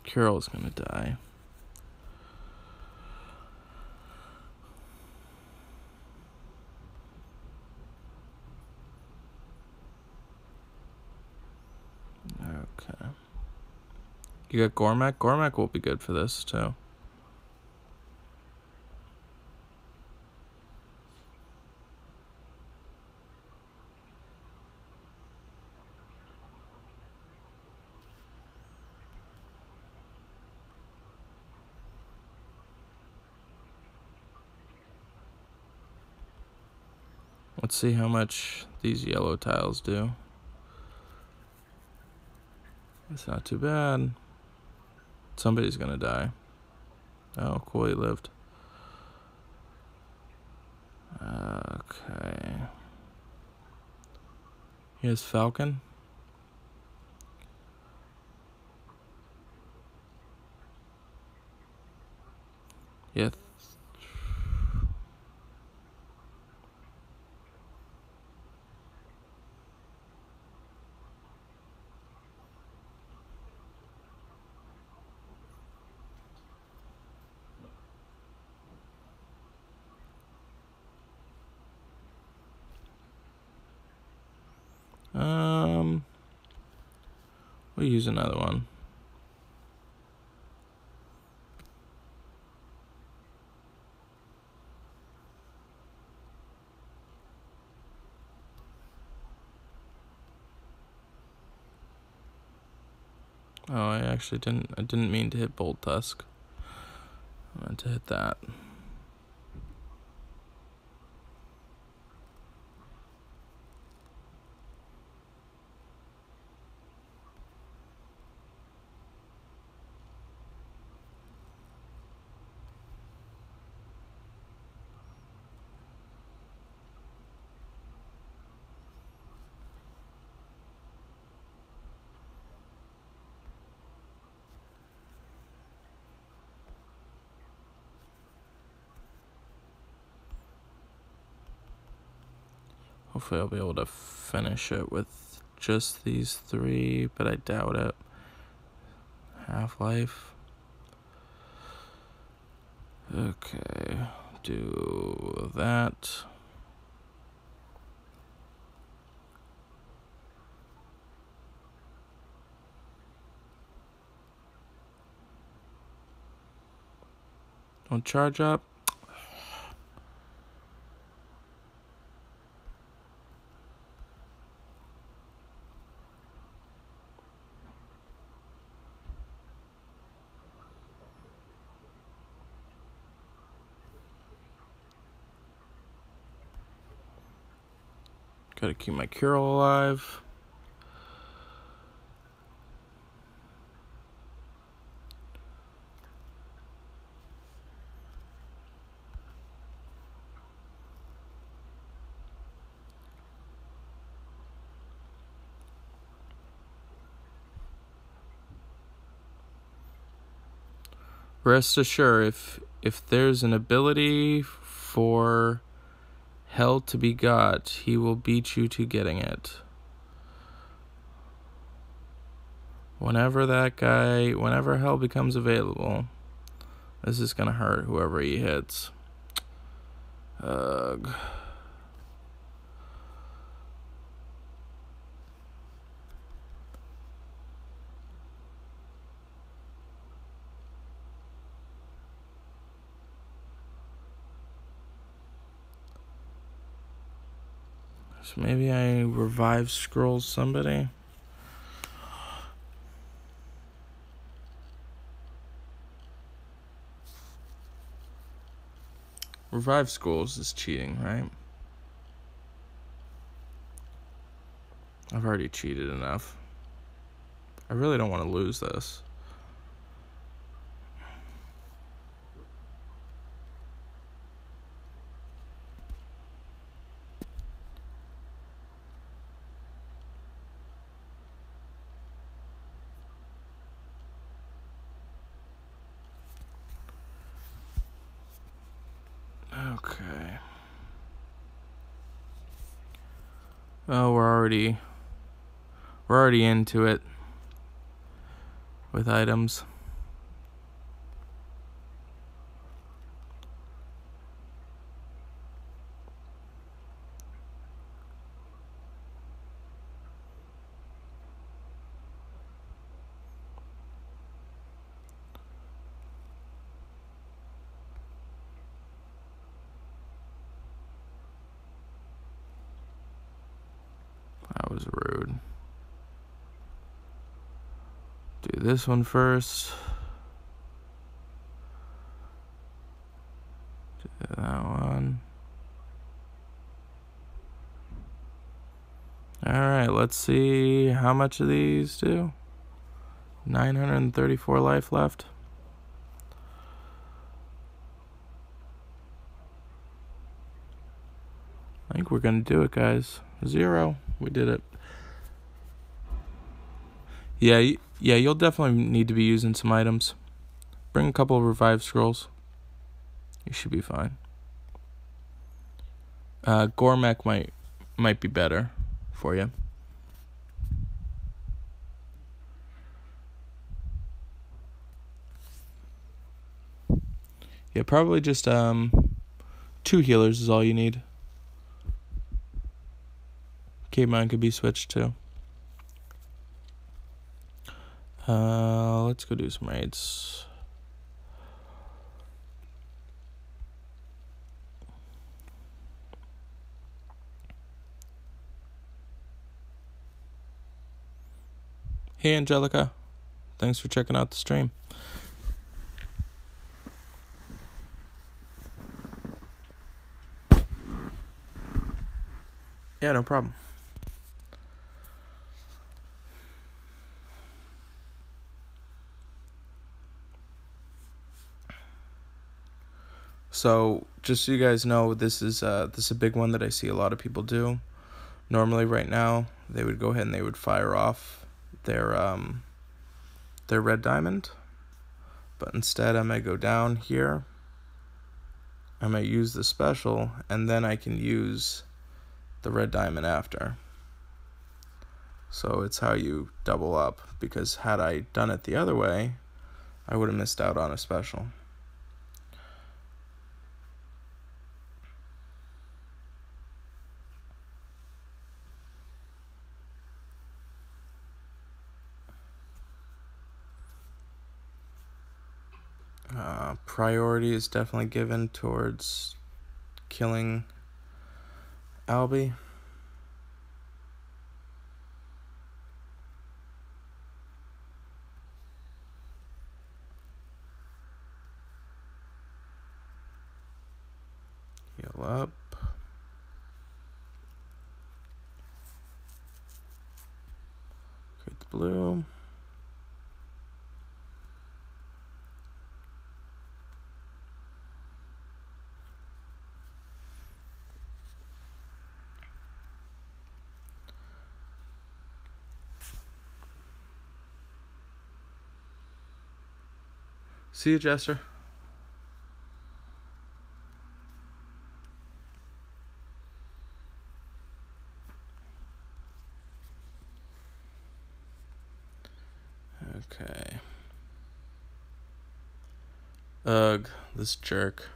Carol's gonna die. Okay. You got Gormak? Gormak will be good for this, too. Let's see how much these yellow tiles do. It's not too bad. Somebody's gonna die. Oh, cool, he lived. Okay. Here's Falcon. Yeah. We'll use another one. Oh, I actually didn't mean to hit Bolt Tusk. I meant to hit that. Hopefully I'll be able to finish it with just these 3, but I doubt it. Half-Life. Okay, do that. Don't charge up. Gotta keep my Cure alive. Rest assured, if there's an ability for hell to be got, he will beat you to getting it. Whenever hell becomes available, this is gonna hurt whoever he hits. Ugh. So maybe I revive scroll somebody. Revive schools is cheating, right? I've already cheated enough. I really don't want to lose this. Okay. Oh, we're already into it with items. That was rude. Do this one first. Do that one. Alright, let's see how much of these do. 934 life left. I think we're gonna do it, guys. 0. We did it. Yeah, you'll definitely need to be using some items. Bring a couple of revive scrolls. You should be fine. Gormek might be better for you. Yeah, probably just 2 healers is all you need. Caveman could be switched too. Let's go do some raids. Hey, Angelica. Thanks for checking out the stream. Yeah, no problem. So, just so you guys know, this is a big one that I see a lot of people do. Normally, right now, they would go ahead and they would fire off their red diamond. But instead, I might go down here. I might use the special, and then I can use the red diamond after. So it's how you double up, because had I done it the other way, I would have missed out on a special. Priority is definitely given towards killing Albie. Heal up. Create the blue. See you, Jester. Okay. Ugh, this jerk.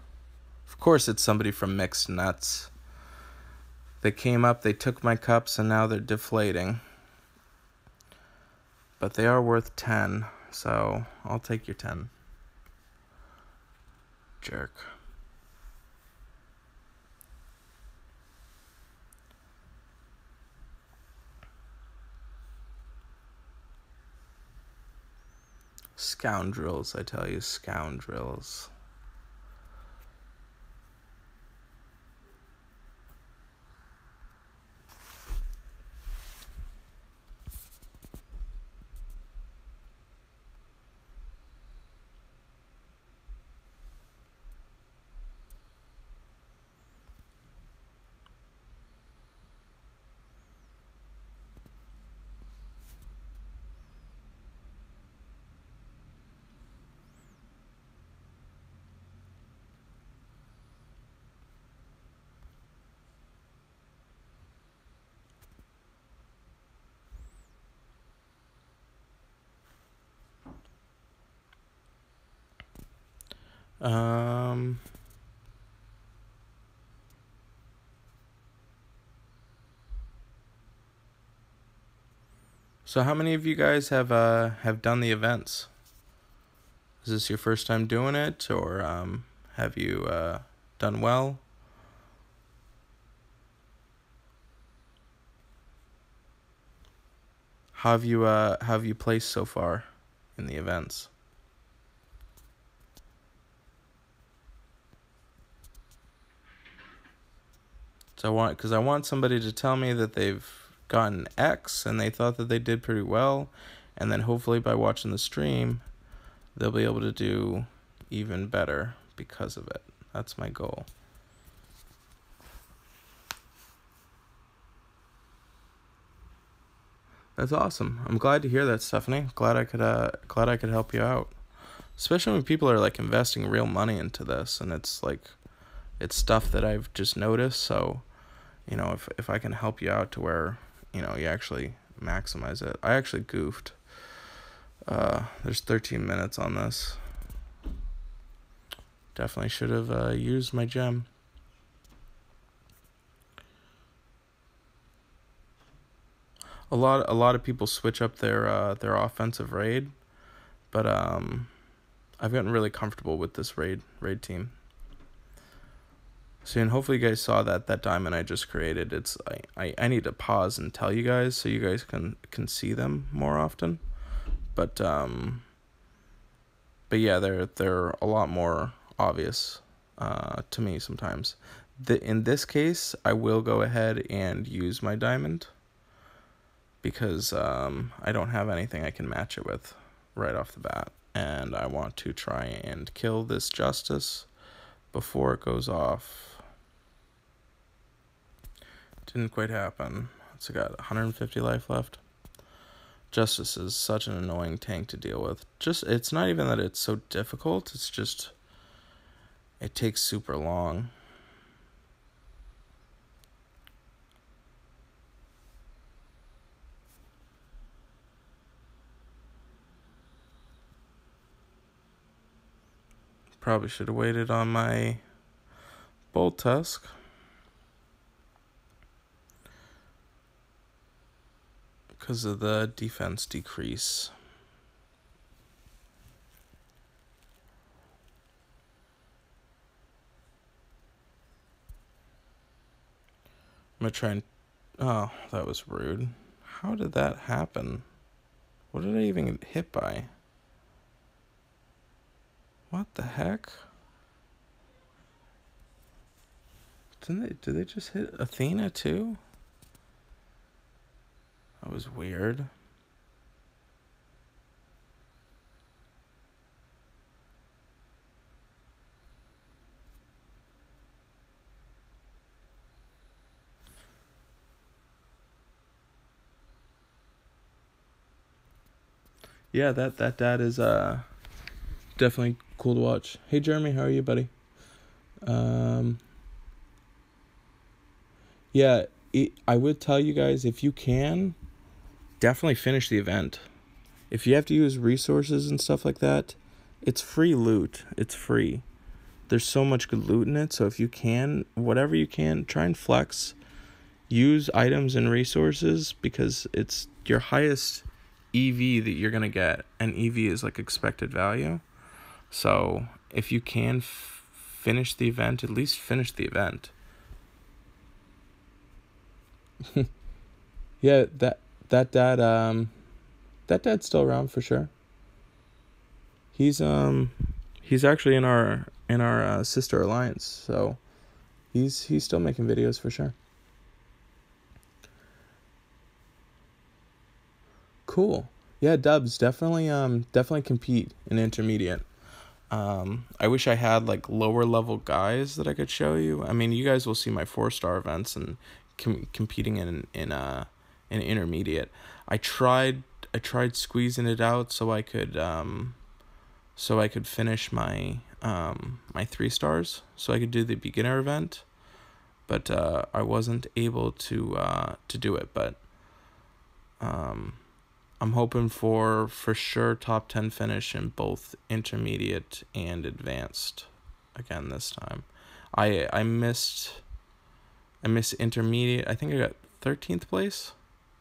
Of course it's somebody from Mixed Nuts. They came up, they took my cups, and now they're deflating. But they are worth 10, so I'll take your 10. Jerk. Scoundrels, I tell you, scoundrels. So how many of you guys have done the events? Is this your first time doing it, or have you done well? how have you placed so far in the events? So I want somebody to tell me that they've gotten X and they thought that they did pretty well, and then hopefully by watching the stream, they'll be able to do even better because of it. That's my goal. That's awesome. I'm glad to hear that, Stephanie. Glad I could help you out. Especially when people are like investing real money into this, and it's stuff that I've just noticed. So, if I can help you out to where, you actually maximize it. I actually goofed. There's 13 minutes on this. Definitely should have used my gem. A lot of people switch up their offensive raid, but I've gotten really comfortable with this raid team. So, and hopefully you guys saw that diamond I just created. It's I need to pause and tell you guys so you guys can see them more often. But yeah, they're a lot more obvious to me sometimes. In this case, I will go ahead and use my diamond because I don't have anything I can match it with right off the bat, and I want to try and kill this justice before it goes off. Didn't quite happen. It's got 150 life left. Justice is such an annoying tank to deal with. It's not even that it's so difficult, it's just it takes super long. Probably should have waited on my bolt tusk. Because of the defense decrease. I'm gonna try and... Oh, that was rude. How did that happen? What did I even get hit by? What the heck? Did they just hit Athena too? That was weird. Yeah, that dad is definitely cool to watch. Hey Jeremy, how are you, buddy? Yeah, I would tell you guys, if you can, definitely finish the event. If you have to use resources and stuff like that, it's free loot. It's free. There's so much good loot in it, so if you can, whatever you can, try and flex. Use items and resources because it's your highest EV that you're going to get, and EV is like expected value. So if you can finish the event, at least finish the event. Yeah, that dad's still around for sure. He's actually in our sister alliance, so he's still making videos for sure. Cool. Yeah, Dubs, definitely compete in intermediate. I wish I had like lower level guys that I could show you. I mean, you guys will see my 4-star events and competing in intermediate. I tried squeezing it out so I could finish my my 3 stars, so I could do the beginner event, but I wasn't able to do it. But I'm hoping for sure top 10 finish in both intermediate and advanced again this time. I missed intermediate. I think I got 13th place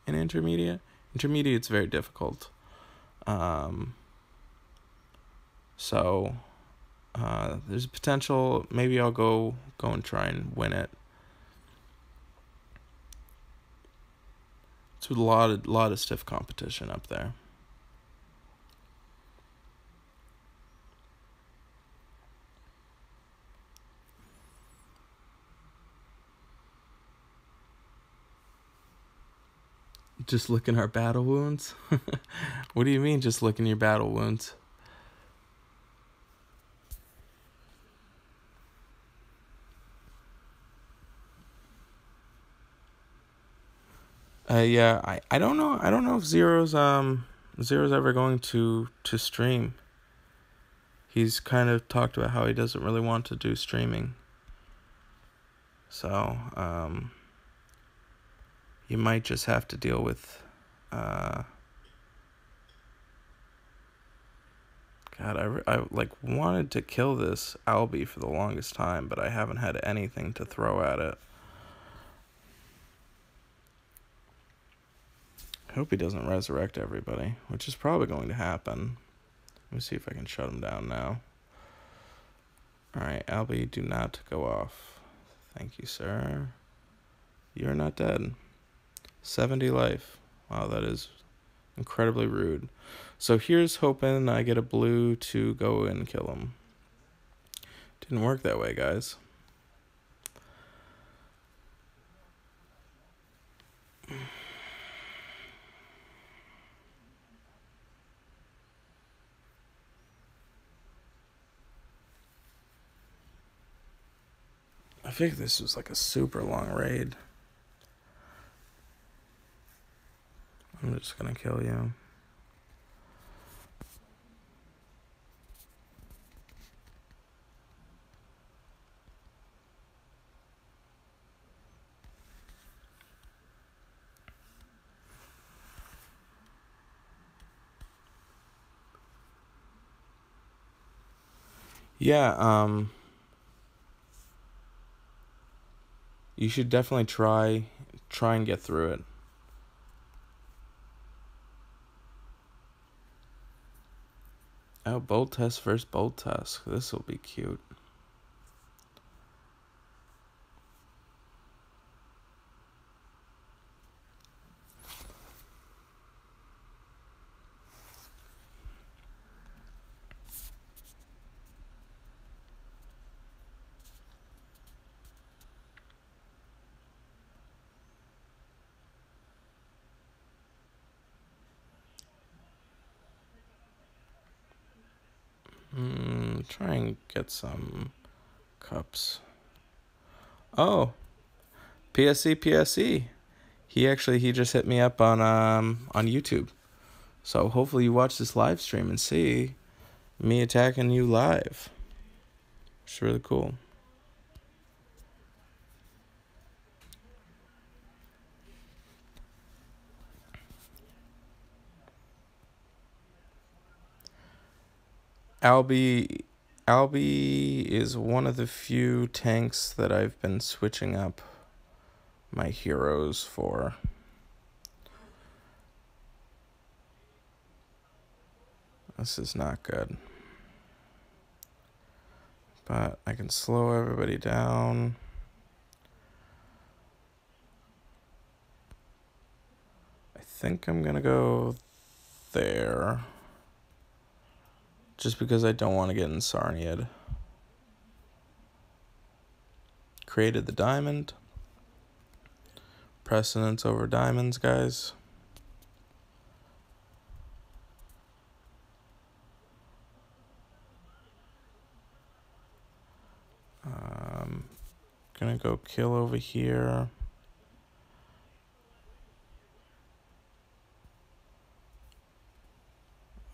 in intermediate. Intermediate's very difficult. So there's a potential maybe I'll go and try and win it. It's a lot of stiff competition up there. Just licking our battle wounds? What do you mean, just licking your battle wounds? Yeah, I don't know. I don't know if Zero's ever going to stream. He's kind of talked about how he doesn't really want to do streaming. So, you might just have to deal with, God, I like wanted to kill this Albie for the longest time, but I haven't had anything to throw at it. I hope he doesn't resurrect everybody, which is probably going to happen. Let me see if I can shut him down now. Alright, Albie, do not go off. Thank you, sir. You're not dead. 70 life. Wow, that is incredibly rude. So here's hoping I get a blue to go and kill him. Didn't work that way, guys. I think this was like a super long raid. I'm just gonna kill you. Yeah, you should definitely try and get through it. Oh, Bolt Test versus Bolt Test. This will be cute. Try and get some cups. Oh, PSC. He just hit me up on YouTube. So hopefully you watch this live stream and see me attacking you live. It's really cool. Albie is one of the few tanks that I've been switching up my heroes for. This is not good. But I can slow everybody down. I think I'm gonna go there. Just because I don't want to get in Sarniad. Created the diamond. Precedence over diamonds, guys. Gonna go kill over here.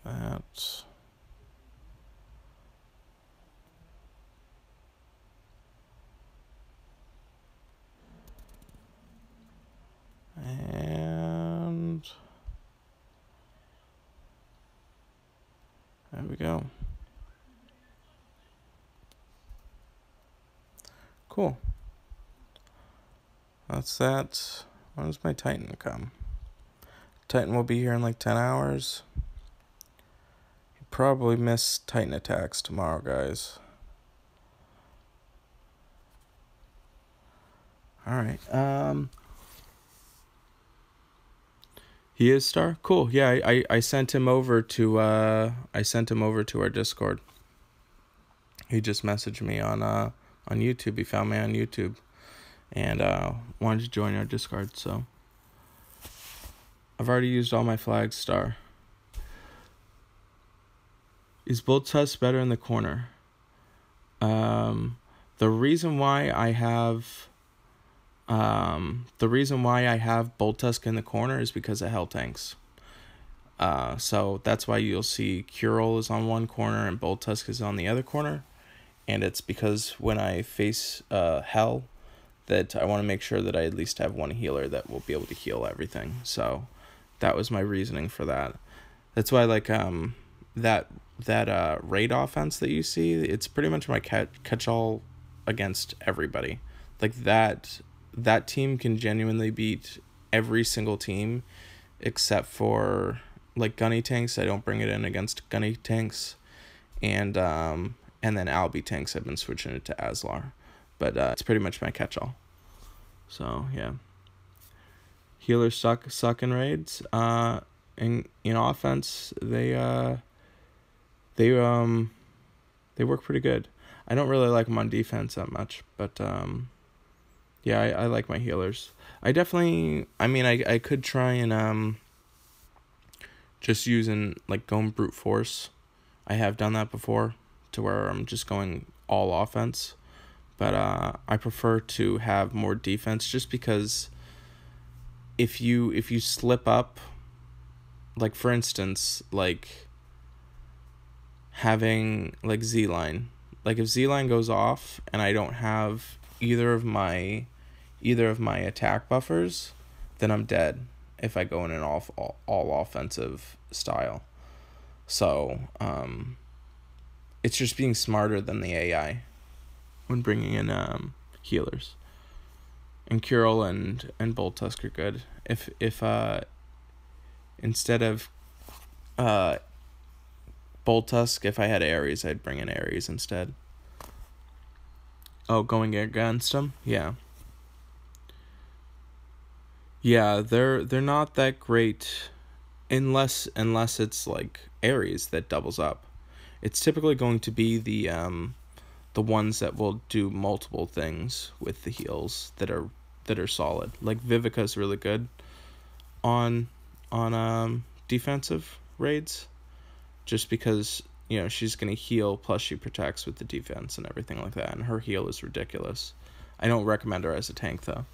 That. And there we go. Cool. That's that. When does my Titan come? Titan will be here in like 10 hours. You probably miss Titan attacks tomorrow, guys. Alright. He is star? Cool. Yeah, I sent him over to our Discord. He just messaged me on YouTube. He found me on YouTube and wanted to join our Discord, so I've already used all my flags, star. Is Bolt Tusk better in the corner? The reason why I have Bolt Tusk in the corner is because of Hell Tanks. So that's why you'll see Curol is on one corner and Bolt Tusk is on the other corner. And it's because when I face Hell, that I want to make sure that I at least have one healer that will be able to heal everything. So that was my reasoning for that. That's why that raid offense that you see, it's pretty much my catch-all against everybody. Like that team can genuinely beat every single team except for like gunny tanks. I don't bring it in against gunny tanks, and then Albi tanks. I've been switching it to Aslar, but it's pretty much my catch-all. So yeah, healers suck in raids. In offense, they work pretty good. I don't really like them on defense that much, but yeah, I like my healers. I could try and just using like going brute force. I have done that before, to where I'm just going all offense, but I prefer to have more defense, just because if you slip up, like for instance, like having like Z-line, like if Z-line goes off and I don't have either of my attack buffers, then I'm dead if I go in an all offensive style. So it's just being smarter than the AI when bringing in healers. And Curol and Bolt Tusk are good. If instead of Bolt Tusk, if I had Ares, I'd bring in Ares instead. Oh, going against them? Yeah. Yeah, they're not that great unless it's like Ares that doubles up. It's typically going to be the ones that will do multiple things with the heals that are solid. Like Vivica's really good on defensive raids, just because she's gonna heal plus she protects with the defense and everything like that, and her heal is ridiculous. I don't recommend her as a tank though.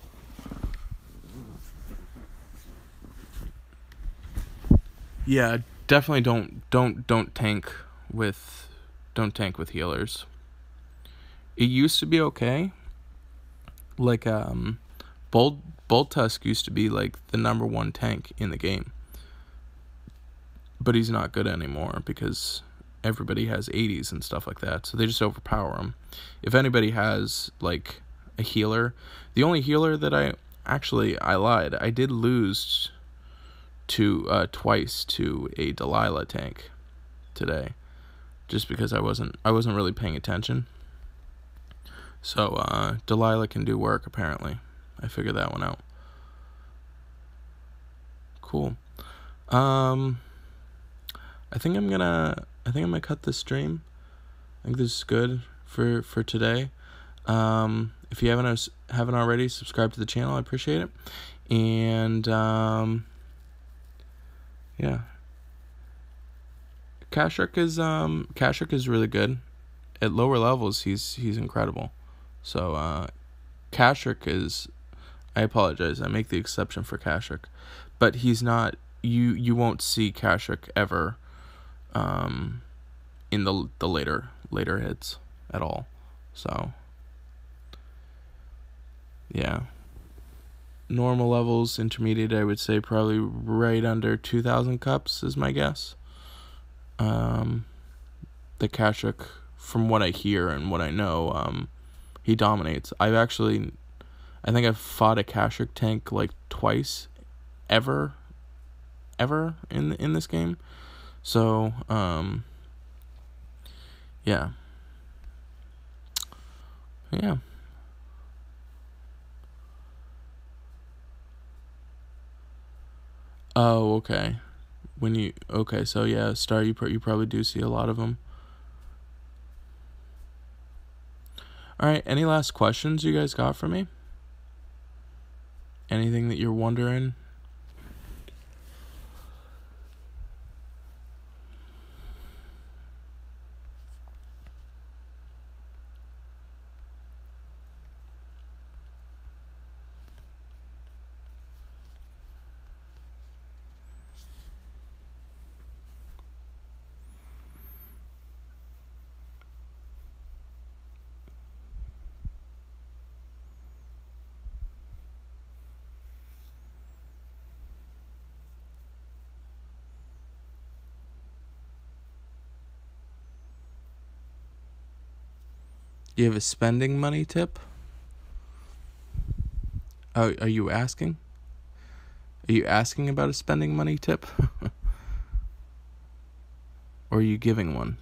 Yeah, definitely don't tank with healers. It used to be okay. Like Bolt Tusk used to be like the number one tank in the game, but he's not good anymore because everybody has 80s and stuff like that, so they just overpower him. If anybody has like a healer, the only healer that I lied, I did lose to twice to a Delilah tank today, just because I wasn't really paying attention. So Delilah can do work apparently. I figured that one out. Cool. I think I'm gonna cut this stream. I think this is good for today. If you haven't already, subscribe to the channel. I appreciate it. And yeah, Kashrik is really good. At lower levels, he's incredible. So Kashrik is. I apologize. I make the exception for Kashrik, but he's not. You won't see Kashrik ever in the later hits at all. So yeah, normal levels, intermediate, I would say probably right under 2,000 cups is my guess. The Kashrik, from what I hear and what I know, he dominates. I think I've fought a Kashrik tank like twice ever in this game. So yeah. Oh, okay. Okay, so yeah, Star, you probably do see a lot of them. All right, any last questions you guys got for me? Anything that you're wondering? You have a spending money tip? Oh, are you asking? Are you asking about a spending money tip? Or are you giving one?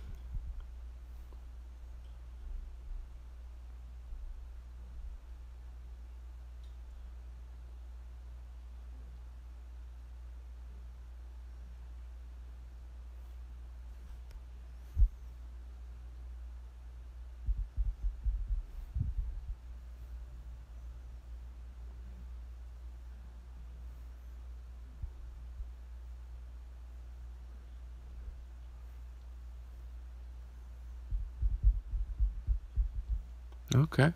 Okay,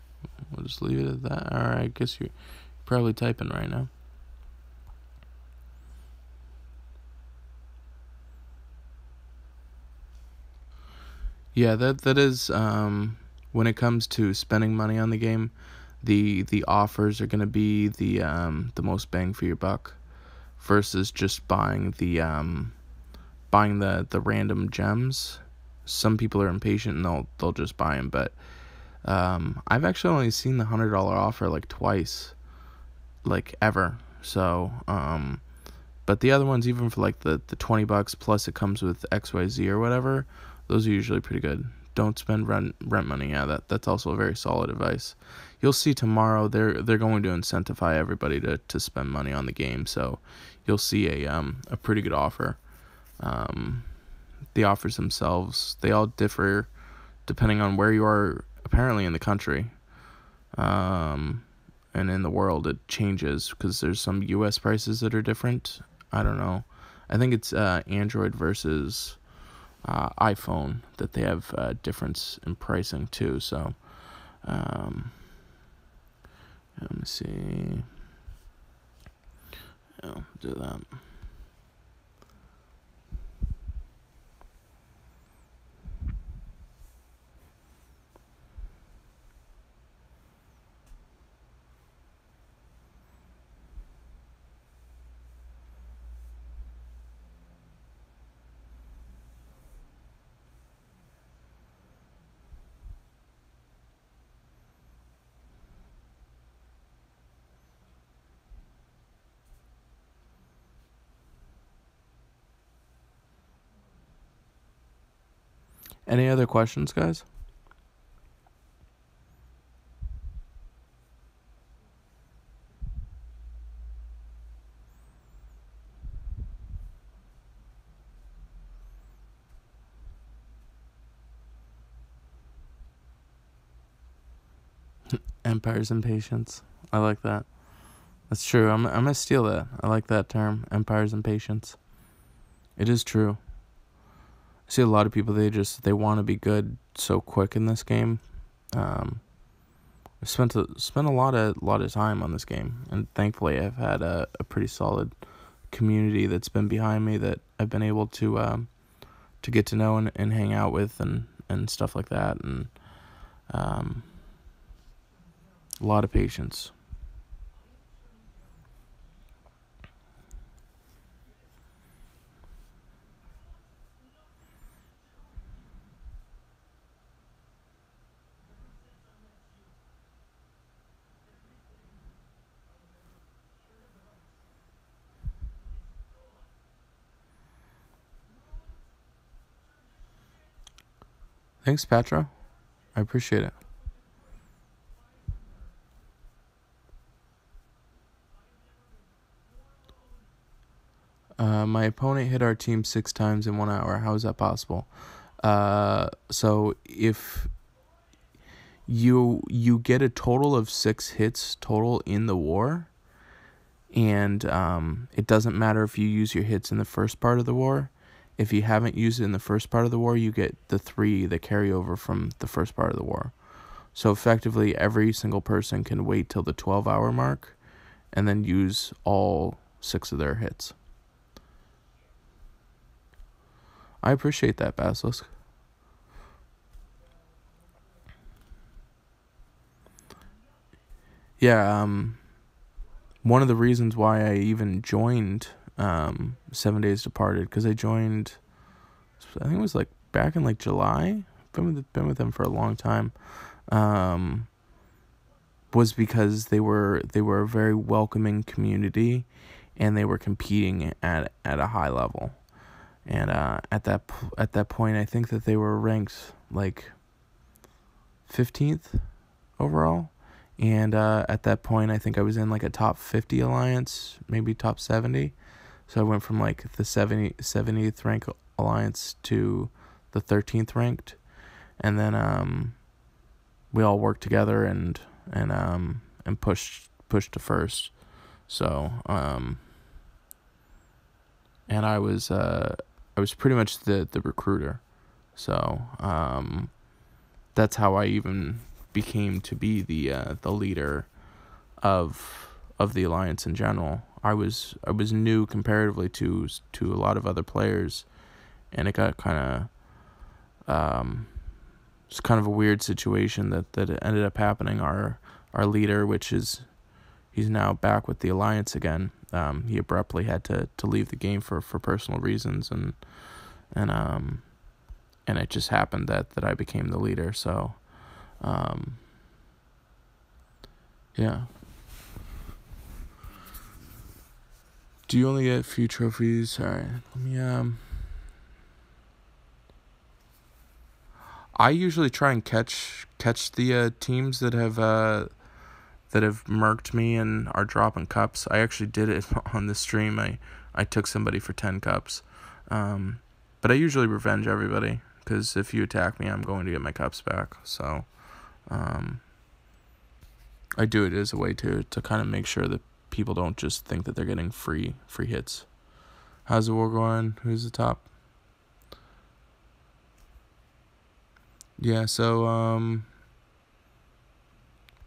we'll just leave it at that. Alright, I guess you're probably typing right now. Yeah, that is when it comes to spending money on the game, the offers are gonna be the most bang for your buck versus just buying the random gems. Some people are impatient and they'll just buy them, but I've actually only seen the $100 offer like twice, like ever. So but the other ones, even for like the $20 plus it comes with XYZ or whatever, those are usually pretty good. Don't spend rent money. Yeah, that's also a very solid advice. You'll see tomorrow they're going to incentivize everybody to spend money on the game, so you'll see a pretty good offer. The offers themselves, they all differ depending on where you are apparently in the country. And in the world it changes because there's some US prices that are different. I don't know. I think it's Android versus iPhone that they have difference in pricing too. So let me see. I'll do that. Any other questions, guys? Empires and patience. I like that. That's true. I'm gonna steal that. I like that term. Empires and patience. It is true. I see a lot of people. They want to be good so quick in this game. I spent a lot of time on this game, and thankfully I've had a pretty solid community that's been behind me that I've been able to get to know and hang out with and stuff like that, and a lot of patience. Thanks, Patra. I appreciate it. opponent hit our team 6 times in 1 hour. How is that possible? So if you get a total of 6 hits total in the war, and it doesn't matter if you use your hits in the first part of the war. If you haven't used it in the first part of the war, you get the 3 that carry over from the first part of the war. So effectively, every single person can wait till the 12-hour mark and then use all 6 of their hits. I appreciate that, Basilisk. Yeah, one of the reasons why I even joined 7 Days Departed, because I joined, I think it was like back in like July. Been with them for a long time. Was because they were a very welcoming community, and they were competing at a high level. And at that point, I think that they were ranked like 15th overall. And at that point, I think I was in like a top 50 alliance, maybe top 70. So I went from like the 70th rank alliance to the 13th ranked. And then we all worked together and pushed to first. So and I was pretty much the recruiter. So that's how I even became to be the leader of the alliance in general. I was new comparatively to a lot of other players, and it got kind of it's kind of a weird situation that ended up happening. Our leader, he's now back with the alliance again. He abruptly had to leave the game for personal reasons, and it just happened that I became the leader. So yeah. Do you only get a few trophies? All right, let me I usually try and catch the teams that have murked me and are dropping cups. I actually did it on the stream. I took somebody for 10 cups, but I usually revenge everybody, because if you attack me, I'm going to get my cups back. So I do it as a way to kind of make sure that people don't just think that they're getting free hits. How's the war going? Who's the top? Yeah, so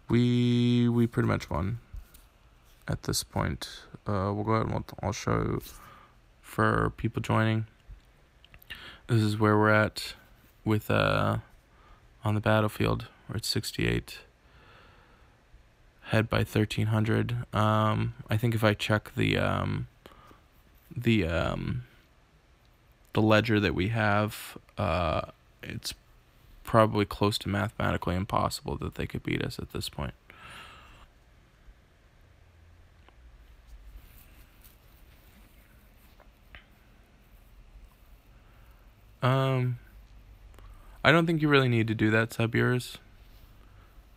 we pretty much won at this point. We'll go ahead and I'll show you for people joining. This is where we're at with on the battlefield. We're at 68. Head by 1300. I think if I check the ledger that we have, it's probably close to mathematically impossible that they could beat us at this point. I don't think you really need to do that, Siberius,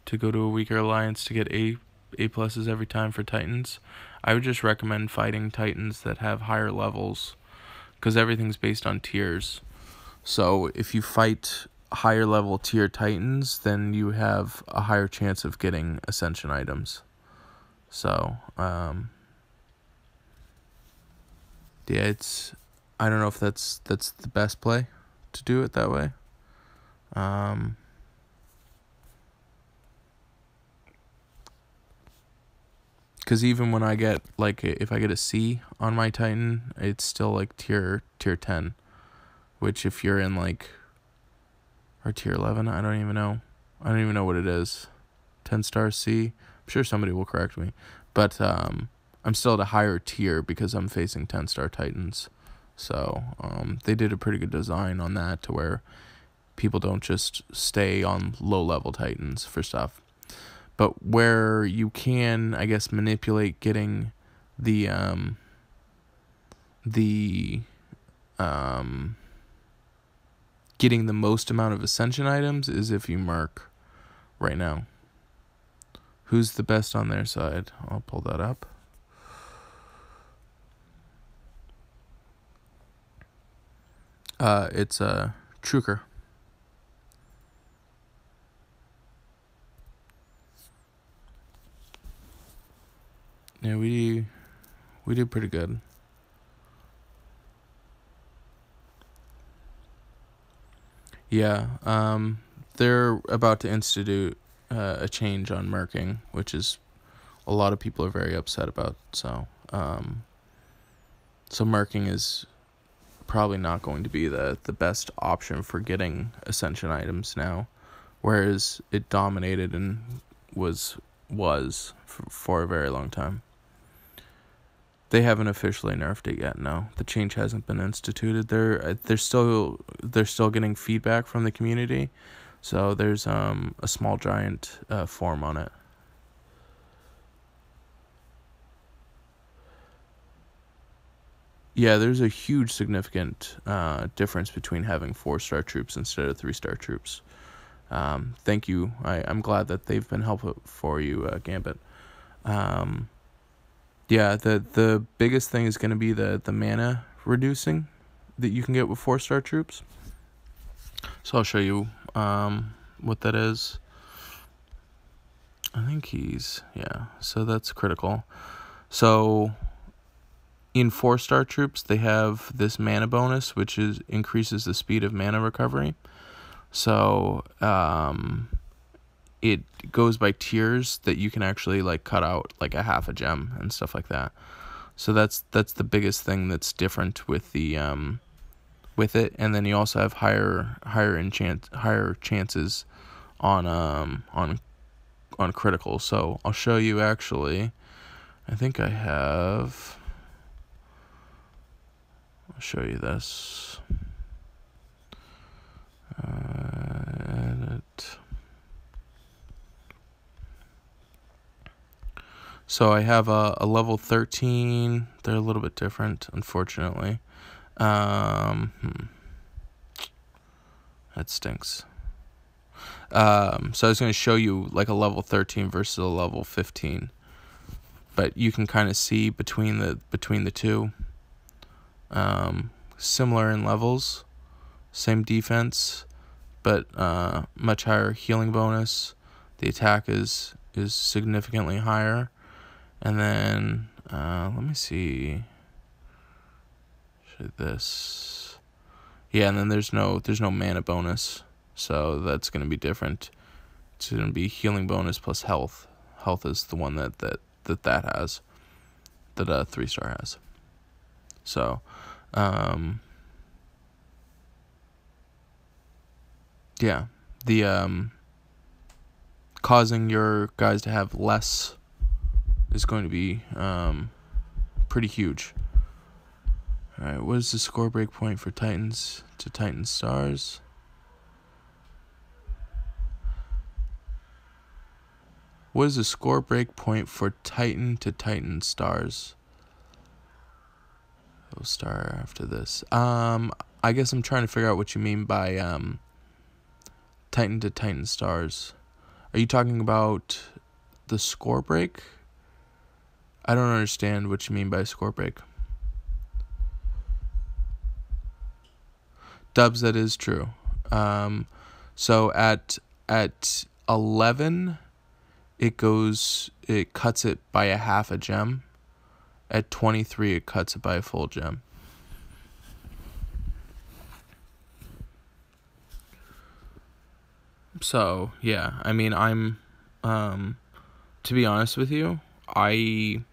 to go to a weaker alliance to get A pluses every time for Titans. I would just recommend fighting Titans that have higher levels, because everything's based on tiers. So if you fight higher level tier Titans, then you have a higher chance of getting ascension items. So yeah, I don't know if that's the best play to do it that way. Because even when I get, like, if I get a C on my Titan, it's still like tier 10, which if you're in like, or tier 11, I don't even know what it is. 10 star C. I'm sure somebody will correct me, but I'm still at a higher tier because I'm facing 10 star Titans. So they did a pretty good design on that, to where people don't just stay on low level Titans for stuff. But where you can, I guess, manipulate getting the getting the most amount of ascension items is if you mark right now. Who's the best on their side? I'll pull that up. It's a Truker. Yeah, we do pretty good. Yeah, they're about to institute a change on marking, which is a lot of people are very upset about. So marking is probably not going to be the best option for getting Ascension items now, whereas it dominated and was for a very long time. They haven't officially nerfed it yet. No, the change hasn't been instituted. They're still getting feedback from the community, so there's a small giant form on it. Yeah, there's a huge significant difference between having 4-star troops instead of 3-star troops. Thank you. I'm glad that they've been helpful for you, Gambit. Yeah, the biggest thing is going to be the mana reducing that you can get with 4-star troops. So I'll show you what that is. I think so that's critical. So in 4-star troops, they have this mana bonus, which increases the speed of mana recovery. So it goes by tiers that you can actually like cut out like a half a gem and stuff like that. So that's the biggest thing that's different with the with it. And then you also have higher chances on critical. So I'll show you actually. I think I'll show you this. Edit. So I have a level 13. They're a little bit different, unfortunately. That stinks. So I was going to show you like a level 13 versus a level 15. But you can kind of see between the two. Similar in levels. Same defense, but much higher healing bonus. The attack is significantly higher. And then let me see. This. Yeah, and then there's no mana bonus, so that's gonna be different. It's gonna be healing bonus plus health. Health is the one that has, that 3-star has. So, yeah, the causing your guys to have less is going to be pretty huge. Alright, what is the score break point for Titans to Titan Stars? What is the score break point for Titan to Titan Stars? We'll start after this. I guess I'm trying to figure out what you mean by Titan to Titan Stars. Are you talking about the score break? I don't understand what you mean by score break. Dubs, that is true. So at 11, it cuts it by a half a gem. At 23, it cuts it by a full gem. So yeah, I mean, I'm to be honest with you, I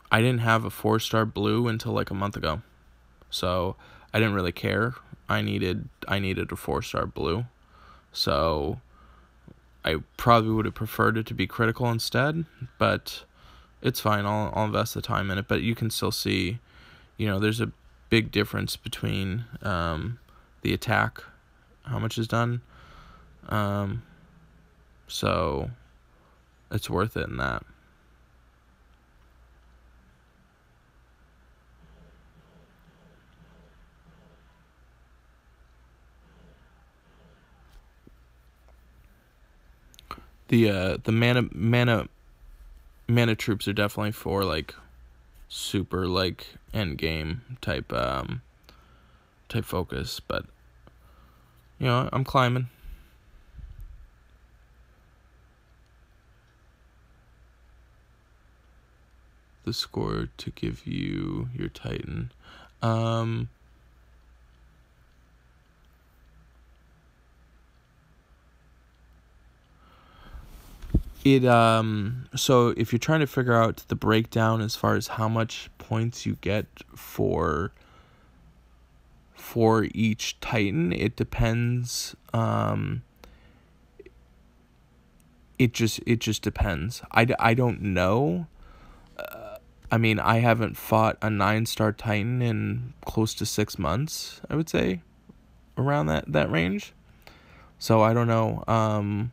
didn't have a 4-star blue until like a month ago, so I didn't really care. I needed a 4-star blue, so I probably would have preferred it to be critical instead, but it's fine. I'll invest the time in it. But you can still see, there's a big difference between the attack, how much is done. So it's worth it in that. The mana troops are definitely for like super like Endgame type type focus, but I'm climbing. The score to give you your Titan. So if you're trying to figure out the breakdown as far as how much points you get for each Titan, it depends. It just depends. I don't know. I mean, I haven't fought a 9-star Titan in close to 6 months, I would say, around that range. So I don't know.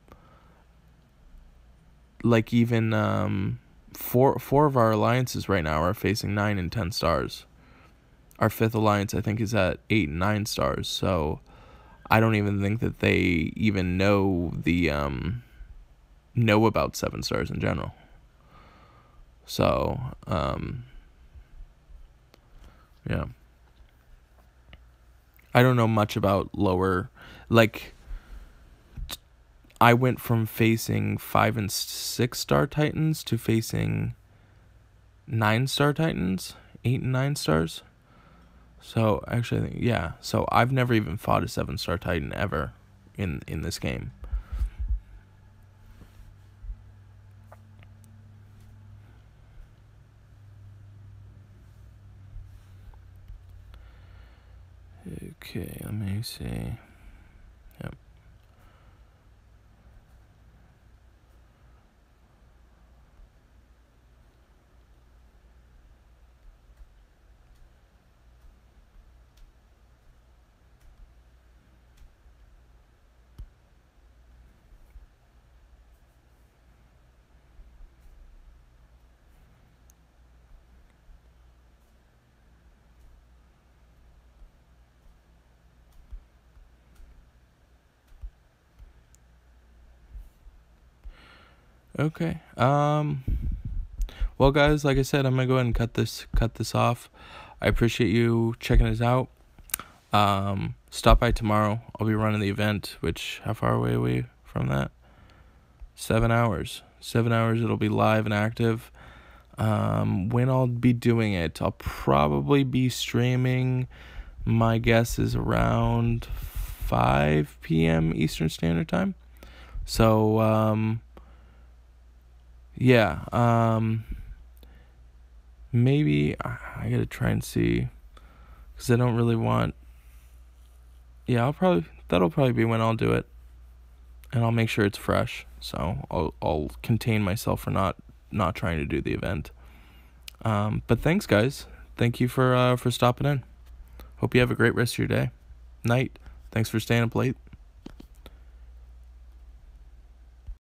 Like even four of our alliances right now are facing 9 and 10 stars. Our 5th alliance, I think, is at 8 and 9 stars. So I don't even think that they even know about 7 stars in general. So yeah, I don't know much about lower. Like, I went from facing 5 and 6-star Titans to facing 9-star Titans, 8 and 9 stars. So actually, I think, yeah. So I've never even fought a 7-star Titan ever in this game. Okay, let me see. Yep. Okay. Well, guys, like I said, I'm gonna go ahead and cut this off. I appreciate you checking us out. Stop by tomorrow. I'll be running the event. Which, how far away are we from that? 7 hours. 7 hours. It'll be live and active. When I'll be doing it, I'll probably be streaming. My guess is around 5 p.m. Eastern Standard Time. So, yeah, maybe I gotta try and see, because I don't really want. Yeah, that'll probably be when I'll do it, and I'll make sure it's fresh. So I'll contain myself for not trying to do the event. But thanks, guys. Thank you for stopping in. Hope you have a great rest of your day, night. Thanks for staying up late.